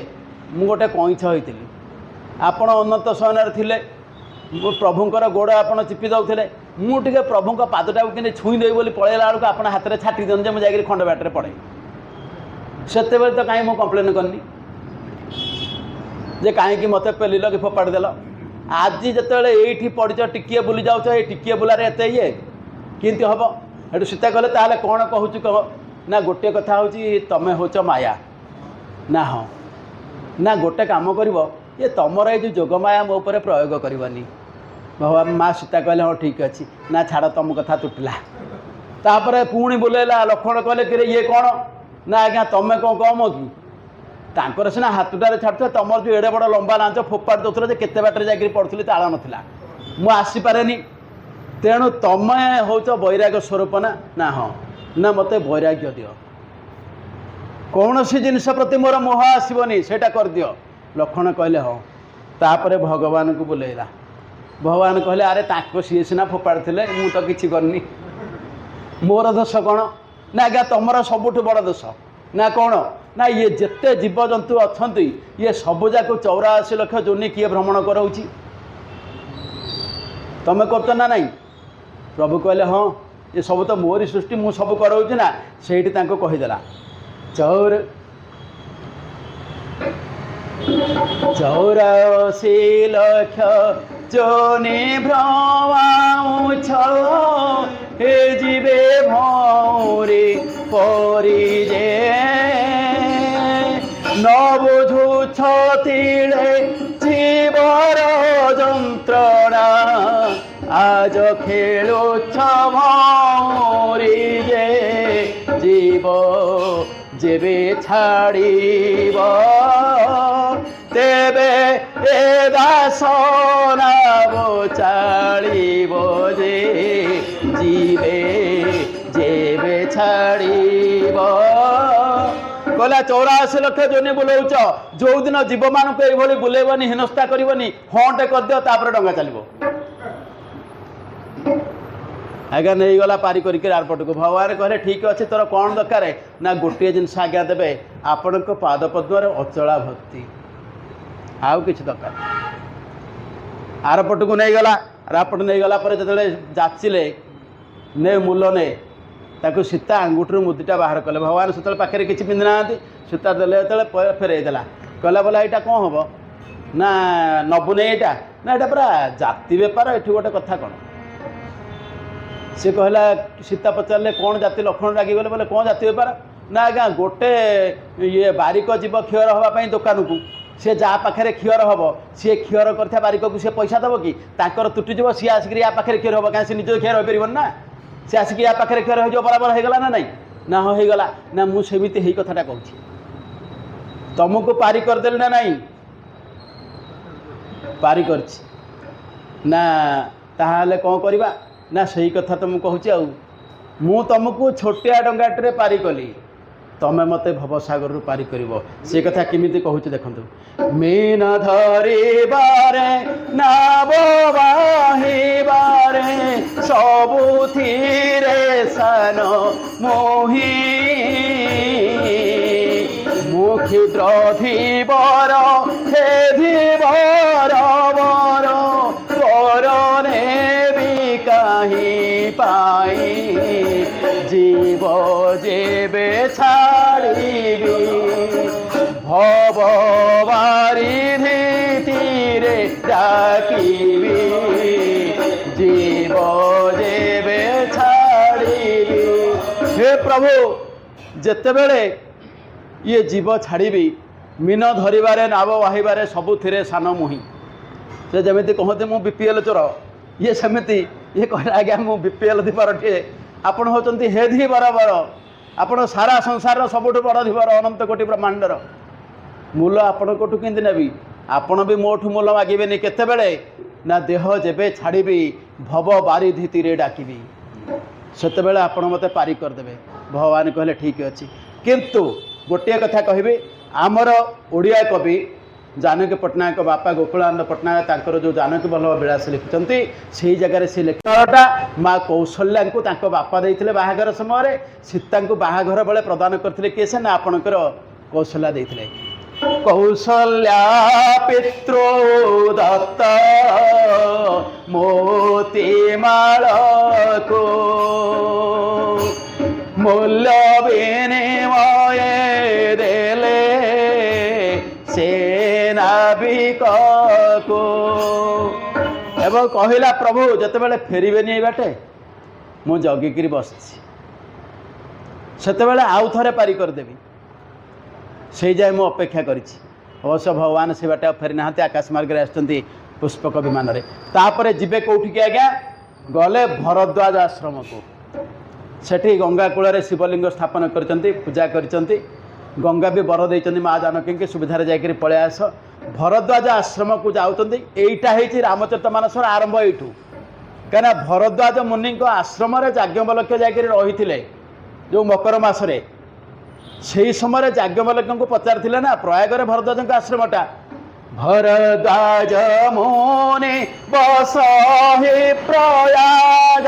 ମୁଁ ଗୋଟେ କଇଁଛ ହୋଇଥିଲି, ଆପଣ ଅନନ୍ତ ଶୟନରେ ଥିଲେ, ପ୍ରଭୁଙ୍କର ଗୋଡ଼ ଆପଣ ଚିପି ଦେଉଥିଲେ, ମୁଁ ଟିକେ ପ୍ରଭୁଙ୍କ ପାଦଟାକୁ କେମିତି ଛୁଇଁ ଦେବି ବୋଲି ପଳେଇଲା ବେଳକୁ ଆପଣ ହାତରେ ଛାଟି ଦିଅନ୍ତି ଯେ ମୁଁ ଯାଇକରି ଖଣ୍ଡ ବାଟରେ ପଡ଼େ। ସେତେବେଳେ ତ କାହିଁ ମୁଁ କମ୍ପ୍ଲେନ୍ କରିନି ଯେ କାହିଁକି ମୋତେ ପେଲିଲ କି ଫୋପାଡ଼ି ଦେଲ। ଆଜି ଯେତେବେଳେ ଏଇଠି ପଡ଼ିଛ, ଟିକିଏ ବୁଲି ଯାଉଛ, ଏଇ ଟିକିଏ ବୁଲାରେ ଏତେ ଇଏ କେମିତି ହେବ? ସେଠୁ ସୀତା କହିଲେ ତାହେଲେ କ'ଣ କହୁଛୁ କହ? ନା ଗୋଟିଏ କଥା ହେଉଛି ତମେ ହେଉଛ ମାୟା। ନା ହଁ ନା, ଗୋଟେ କାମ କରିବ, ଏ ତମର ଏଇ ଯେଉଁ ଯୋଗମାୟା ମୋ ଉପରେ ପ୍ରୟୋଗ କରିବନି। ଭଗବାନ ମା ସୀତା କହିଲେ ହଁ ଠିକ୍ ଅଛି। ନା ଛାଡ଼, ତମ କଥା ତୁଟିଲା। ତାପରେ ପୁଣି ବୁଲେଇଲା। ଲକ୍ଷ୍ମଣ କହିଲେ କିରେ ଇଏ କ'ଣ? ନା ଆଜ୍ଞା ତମେ କ'ଣ କମ କି? ତାଙ୍କର ସିନା ହାତଟାରେ ଛାଡ଼ୁଥିଲେ, ତମର ଯେଉଁ ଏଡ଼େ ବଡ଼ ଲମ୍ବା ଲାଞ୍ଚ ଫୋପାଡ଼ି ଦେଉଥିଲେ ଯେ କେତେ ବାଟରେ ଯାଇକରି ପଡ଼ୁଥିଲି ତାଳ ନଥିଲା, ମୁଁ ଆସିପାରେନି, ତେଣୁ ତମେ ହେଉଛ ବୈରାଗ୍ୟ ସ୍ୱରୂପ ନା? ନା ହଁ। ନା ମୋତେ ବୈରାଗ୍ୟ ଦିଅ, କୌଣସି ଜିନିଷ ପ୍ରତି ମୋର ମୋହ ଆସିବନି, ସେଇଟା କରିଦିଅ। ଲକ୍ଷ୍ମଣ କହିଲେ ହଁ। ତାପରେ ଭଗବାନଙ୍କୁ ବୁଲେଇଲା। ଭଗବାନ କହିଲେ ଆରେ ତାଙ୍କୁ ସିଏ ସିନା ଫୋପାଡ଼ିଥିଲେ, ମୁଁ ତ କିଛି କରିନି, ମୋର ଦୋଷ କ'ଣ? ନା ଆଜ୍ଞା ତମର ସବୁଠୁ ବଡ଼ ଦୋଷ। ନା କ'ଣ? ନା ଇଏ ଯେତେ ଜୀବଜନ୍ତୁ ଅଛନ୍ତି, ଇଏ ସବୁଯାକୁ 84 ଲକ୍ଷ ଯୋନି କିଏ ଭ୍ରମଣ କରାଉଛି? ତମେ କରୁଛ ନା ନାହିଁ? ପ୍ରଭୁ କହିଲେ ହଁ, ଏ ସବୁ ତ ମୋରି ସୃଷ୍ଟି, ମୁଁ ସବୁ କରାଉଛି ନା। ସେଇଠି ତାଙ୍କୁ କହିଦେଲା 84 ଲକ୍ଷ ଯୋନି ଭ୍ରମାଉଛ, হে জীবে ভৌরে পরি যে নবুঝুছ তিলে জীবর যন্ত্রণা, আজ খেলুছ ভৌরি যে জীব যেবে ছাড়িব, তেবে এ দাসনা চাড়িব যে জীবে যেবে ছাড়িব। କହିଲା 84 ଲକ୍ଷ ଯୋନି ବୁଲଉଛ, ଯେଉଁଦିନ ଜୀବମାନଙ୍କୁ ଏଇଭଳି ବୁଲେଇବନି, ହୀନସ୍ତା କରିବନି, ହଁଟେ କରିଦିଅ, ତାପରେ ଡଙ୍ଗା ଚାଲିବ। ଆଜ୍ଞା ନେଇଗଲା ପାରି କରିକି ଆରପଟକୁ। ଭଗବାନ କହିଲେ ଠିକ୍ ଅଛି, ତୋର କ'ଣ ଦରକାର? ନା ଗୋଟିଏ ଜିନିଷ ଆଜ୍ଞା ଦେବେ, ଆପଣଙ୍କ ପାଦପଦ୍ମରେ ଅଚଳା ଭକ୍ତି, ଆଉ କିଛି ଦରକାର। ଆରପଟକୁ ନେଇଗଲା। ଆରପଟ ନେଇଗଲା ପରେ ଯେତେବେଳେ ଯାଚିଲେ ନେ ମୂଲ ନେ, ତାକୁ ସୀତା ଆଙ୍ଗୁଠିରୁ ମୁଦିଟା ବାହାର କଲେ। ଭଗବାନ ସେତେବେଳେ ପାଖରେ କିଛି ପିନ୍ଧି ନାହାନ୍ତି। ସୀତା ଦେଲେ ଯେତେବେଳେ ଫେରେଇ ଦେଲା, କହିଲା ବୋଲେ ଏଇଟା କ'ଣ ହେବ? ନା ନବୁନି ଏଇଟା? ନା ଏଇଟା ପୁରା ଜାତି ବେପାର, ଏଠି ଗୋଟେ କଥା କ'ଣ? सी कहला सीता पचारे कौन जाति लक्ष्मण रागिगले बोले कौन जाति बेपार ना आज्ञा गोटे ये बारिक जीव क्षीर हाँपाई दुकान को सी जहाँ पाखे क्षीर हम सी क्षीर कर बारिक को सी पैसा दब कि ताकर तुटिज सी आसिक या पाखे क्षीर हम कहीं निज क्षीर हो पार ना सी आसिक या पाखे क्षीर हो बराबर होगा ना नहीं ना होगा ना मुझे ही कथाटा कहूँ तुमको पारी करदेली ना नहीं पारी कर ना ताहले कौन करवा ना सही कथा तुम कहूँ मु तुमको छोटिया डंगाटे पारी कली तमें मत भवसागर पारी कर से कथा केमी कहूँ देखु मीन धरिबारे नाव बाहिबारे सबुथिरे सान मोही मुखी द्रधिबर हे धीबर बर करने भी कहीं पाई जीव जेबे छाड़ी भव बारिधीरे डाकिबी जीव जेबे छाड़ी हे प्रभु जेतेबेले ये जीव छाड़ी मीन धरिबारे नाव वाहिबारे सबुथिरे सान मुही से जमी कहते मु बीपीएल चोर ये सेमती ये कहला आज्ञा मु बीपीएल धीपर टे आपण होचंती हे धी बराबर आपण सारा संसार सबुठ बड़ धीवर अनंत कोटि ब्रह्मांडर मूल आपण कोठू केंदी नेबी आपण भी मोठू मूल मागिबेनी केतेबेले ना देह जेबे छाड़ीबी भव बारिधि तीरे डाकिबी सेतेबेले आपण मते पारी करदेबे भगवान कहले ठीक अच्छी किंतु गोटे कथा कहबी आमर ओडिया कवि जानकी पट्टनायक बापा गोकुलानंद पट्टनायक तांकर जो जानकी वल्लभ विलास लिखुंट से जगह से लेखटा माँ कौशल्या को बापा देते बाहागर समय सीता को बाहागर बेले प्रदान करते किए से ना आपणकर कौशल्या देते कौशल्या पितृ दत्त मोतीमाल को मूल्य विनिमय देले सेनाविक को एवं कहला प्रभु जितेबाला फेरबे नहीं बाटे मु जगिकी बस से आउ थे पारी करदेवी से जाए मु अपेक्षा करिछि अवश्य भगवान से बाटे फेरी ना आकाश मार्ग आसुँच पुष्पक विमान तापर जीवे कौटिक आज्ञा गले भरद्वाज आश्रम को सेठी गंगा कूल शिवलिंग स्थापन करचंती पूजा करचंती गंगा भी बर देते माँ जानकी की सुविधार जाकर पलि आस भरद्वाज आश्रम को जाऊँच यहीटा हो रामचरितमानसर आरंभ यू कहीं भरद्वाज मुनि आश्रम याज्ञवल्क्य जाकर रही जो मकर मसरे से समय याज्ञवल्क्य को पचार ना प्रयागर भरद्वाज आश्रमटा भरद्वाज मुनि बस हे प्रयाग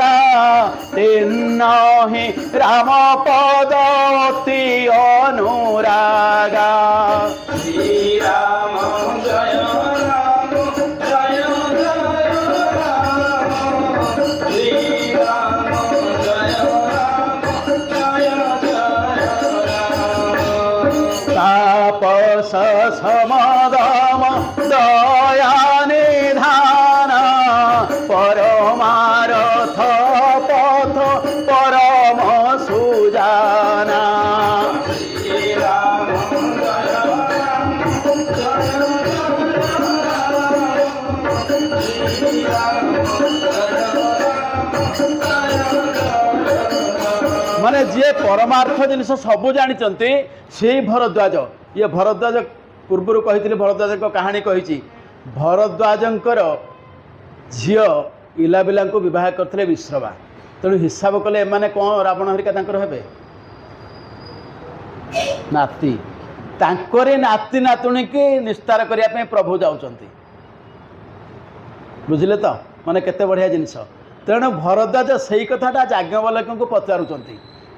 तेन्न हि राम पद अति अनुरागा श्री राम जय राम जय जय राम श्री राम जय राम जय जय राम तापस समागम दया निधान परमारथ पथ परम सुजाना श्री राम जय राम श्री राम माने जे परमार्थ जिनिस सबू जानी से भरद्वाज ये भरद्वाज पूर्व कही भरद्वाज कहानी कही भरद्वाजंकर झी इलाबिला को बह करते विश्रवा तेणु हिसाब कले एमाने कौन रावण हरिका हे नाती तांकरी नाती नातुणी की निस्तार करने प्रभु जाऊँच बुझिले तो माने केते बढ़िया जिनिस तेणु भरद्वाज से कथाटा याज्ञवल्क्य को पचारुंट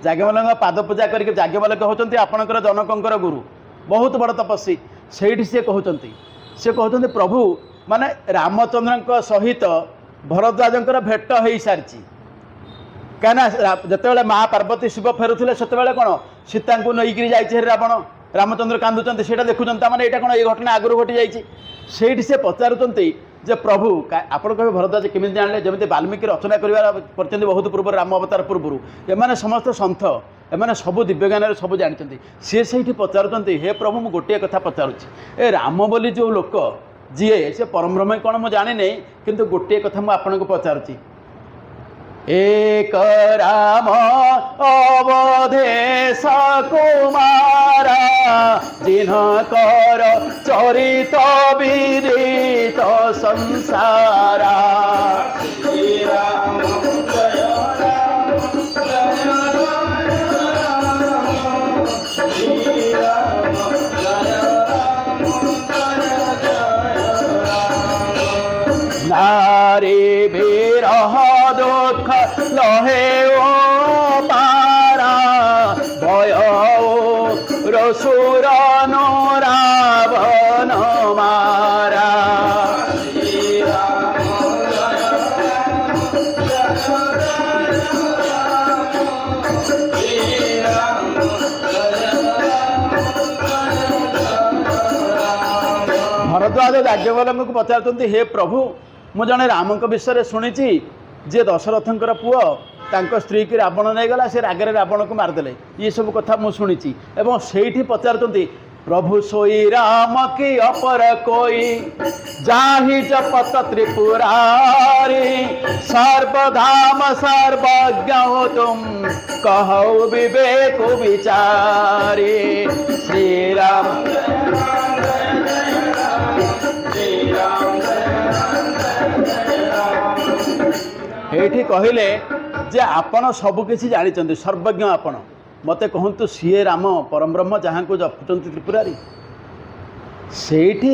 याज्ञवल्क्य पाद पूजा करके याज्ञवल्क्य होती आपणकर जनकंकर गुरु बहुत बड़ तपस्वी से कहते प्रभु माने रामचंद्र सहित भरद्वाजंकर भेट हो सारी कहीं जिते माँ पार्वती शिव फेरुले से कौन सीता को नईकरी जाइए रावण रामचंद्र कांदुंट से देखुं मैंने यहाँ कौन ये घटना आगुरी घटी जाइए से पचारुंट ଯେ ପ୍ରଭୁ ଆପଣ କହିବେ ଭରଦ୍ୱାଜ କେମିତି ଜାଣିଲେ ଯେମିତି ବାଲ୍ମୀକି ରଚନା କରିବାର କରିଛନ୍ତି ବହୁତ ପୂର୍ବରୁ ରାମ ଅବତାର ପୂର୍ବରୁ ଏମାନେ ସମସ୍ତେ ସନ୍ଥ ଏମାନେ ସବୁ ଦିବ୍ୟଜ୍ଞାନରେ ସବୁ ଜାଣିଛନ୍ତି ସିଏ ସେଇଠି ପଚାରୁଛନ୍ତି ହେ ପ୍ରଭୁ ମୁଁ ଗୋଟିଏ କଥା ପଚାରୁଛି ଏ ରାମ ବୋଲି ଯେଉଁ ଲୋକ ଯିଏ ସେ ପରମବ୍ରହ୍ମ କ'ଣ ମୁଁ ଜାଣିନି କିନ୍ତୁ ଗୋଟିଏ କଥା ମୁଁ ଆପଣଙ୍କୁ ପଚାରୁଛି ଏକ ରାମ ଅବଧେଶ କୁମାର ଜିନକର ଚରିତ ବିଦିତ ସଂସାର নারী বিরহ দুঃখ লহে ও পারা ভয় রসুর রাবণ মারা ଭରଦ୍ୱାଜ ଯାଜ୍ଞବଲ୍କ୍ୟଙ୍କୁ ପଚାରୁଛନ୍ତି ହେ ପ୍ରଭୁ ମୁଁ ଜଣେ ରାମଙ୍କ ବିଷୟରେ ଶୁଣିଛି ଯିଏ ଦଶରଥଙ୍କର ପୁଅ ତାଙ୍କ ସ୍ତ୍ରୀକି ରାବଣ ନେଇଗଲା ସେ ରାଗରେ ରାବଣକୁ ମାରିଦେଲେ ଇଏ ସବୁ କଥା ମୁଁ ଶୁଣିଛି ଏବଂ ସେଇଠି ପଚାରୁଛନ୍ତି ପ୍ରଭୁ ସୋଇ ରାମ କି ଅପର କୋଇ ଯାହି ଜପତ ତ୍ରିପୁରାରୀ ସର୍ବଧାମ ସର୍ବଜ୍ଞ ତୁମ କହଉ ବିବେକ ବିଚାରୀ ଶ୍ରୀରାମ ଏଇଠି କହିଲେ ଯେ ଆପଣ ସବୁକିଛି ଜାଣିଛନ୍ତି ସର୍ବଜ୍ଞ ଆପଣ ମୋତେ କହନ୍ତୁ ସିଏ ରାମ ପରମବ୍ରହ୍ମ ଯାହାଙ୍କୁ ଜପୁଛନ୍ତି ତ୍ରିପୁରାରୀ ସେଇଠି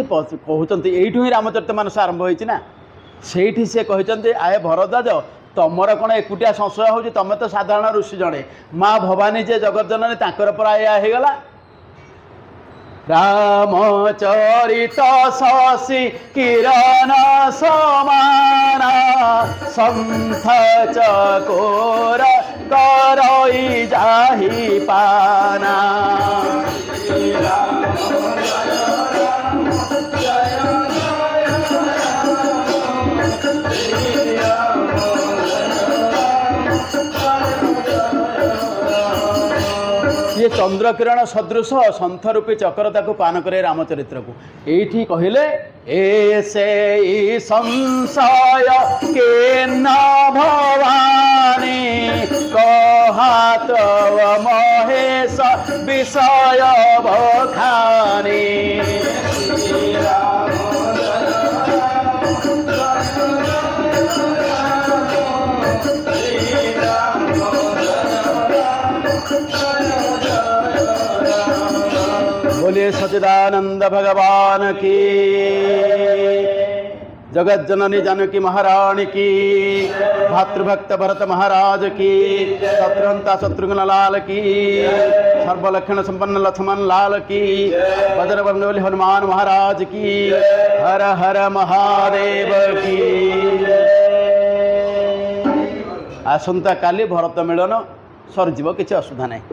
କହୁଛନ୍ତି ଏଇଠୁ ହିଁ ରାମଚରିତମାନସ ଆରମ୍ଭ ହୋଇଛି ନା ସେଇଠି ସେ କହିଛନ୍ତି ଆଏ ଭରଦ୍ୱାଜ ତମର କ'ଣ ଏକୁଟିଆ ସଂଶୟ ହେଉଛି ତମେ ତ ସାଧାରଣ ଋଷି ଜଣେ ମା ଭବାନୀ ଯେ ଜଗଜ୍ଜନନୀ ତାଙ୍କର ପରା ଏଇଆ ହେଇଗଲା রামচরিত শশী কিরণ সমান সন্থ চকোর করই যাহি পানা ये चंद्रकिरण सदृश सन्थ रूपी चक्र ताको पान करे रामचरित्र को एठी कहले ऐसे संशय के न भवानी कहात महेश विषय बखानी बोलिए सच्चिदानंद भगवान की जगत जननी जानकी महारानी की भातृभक्त भरत महाराज की शत्रुहंता शत्रुघ्न लाल की सर्वलक्षण संपन्न लक्ष्मण लाल की बजरंगबली हनुमान महाराज की हर हर महादेव की आसंता काली भरत मिलन सरजीव किसी असुविधा नहीं।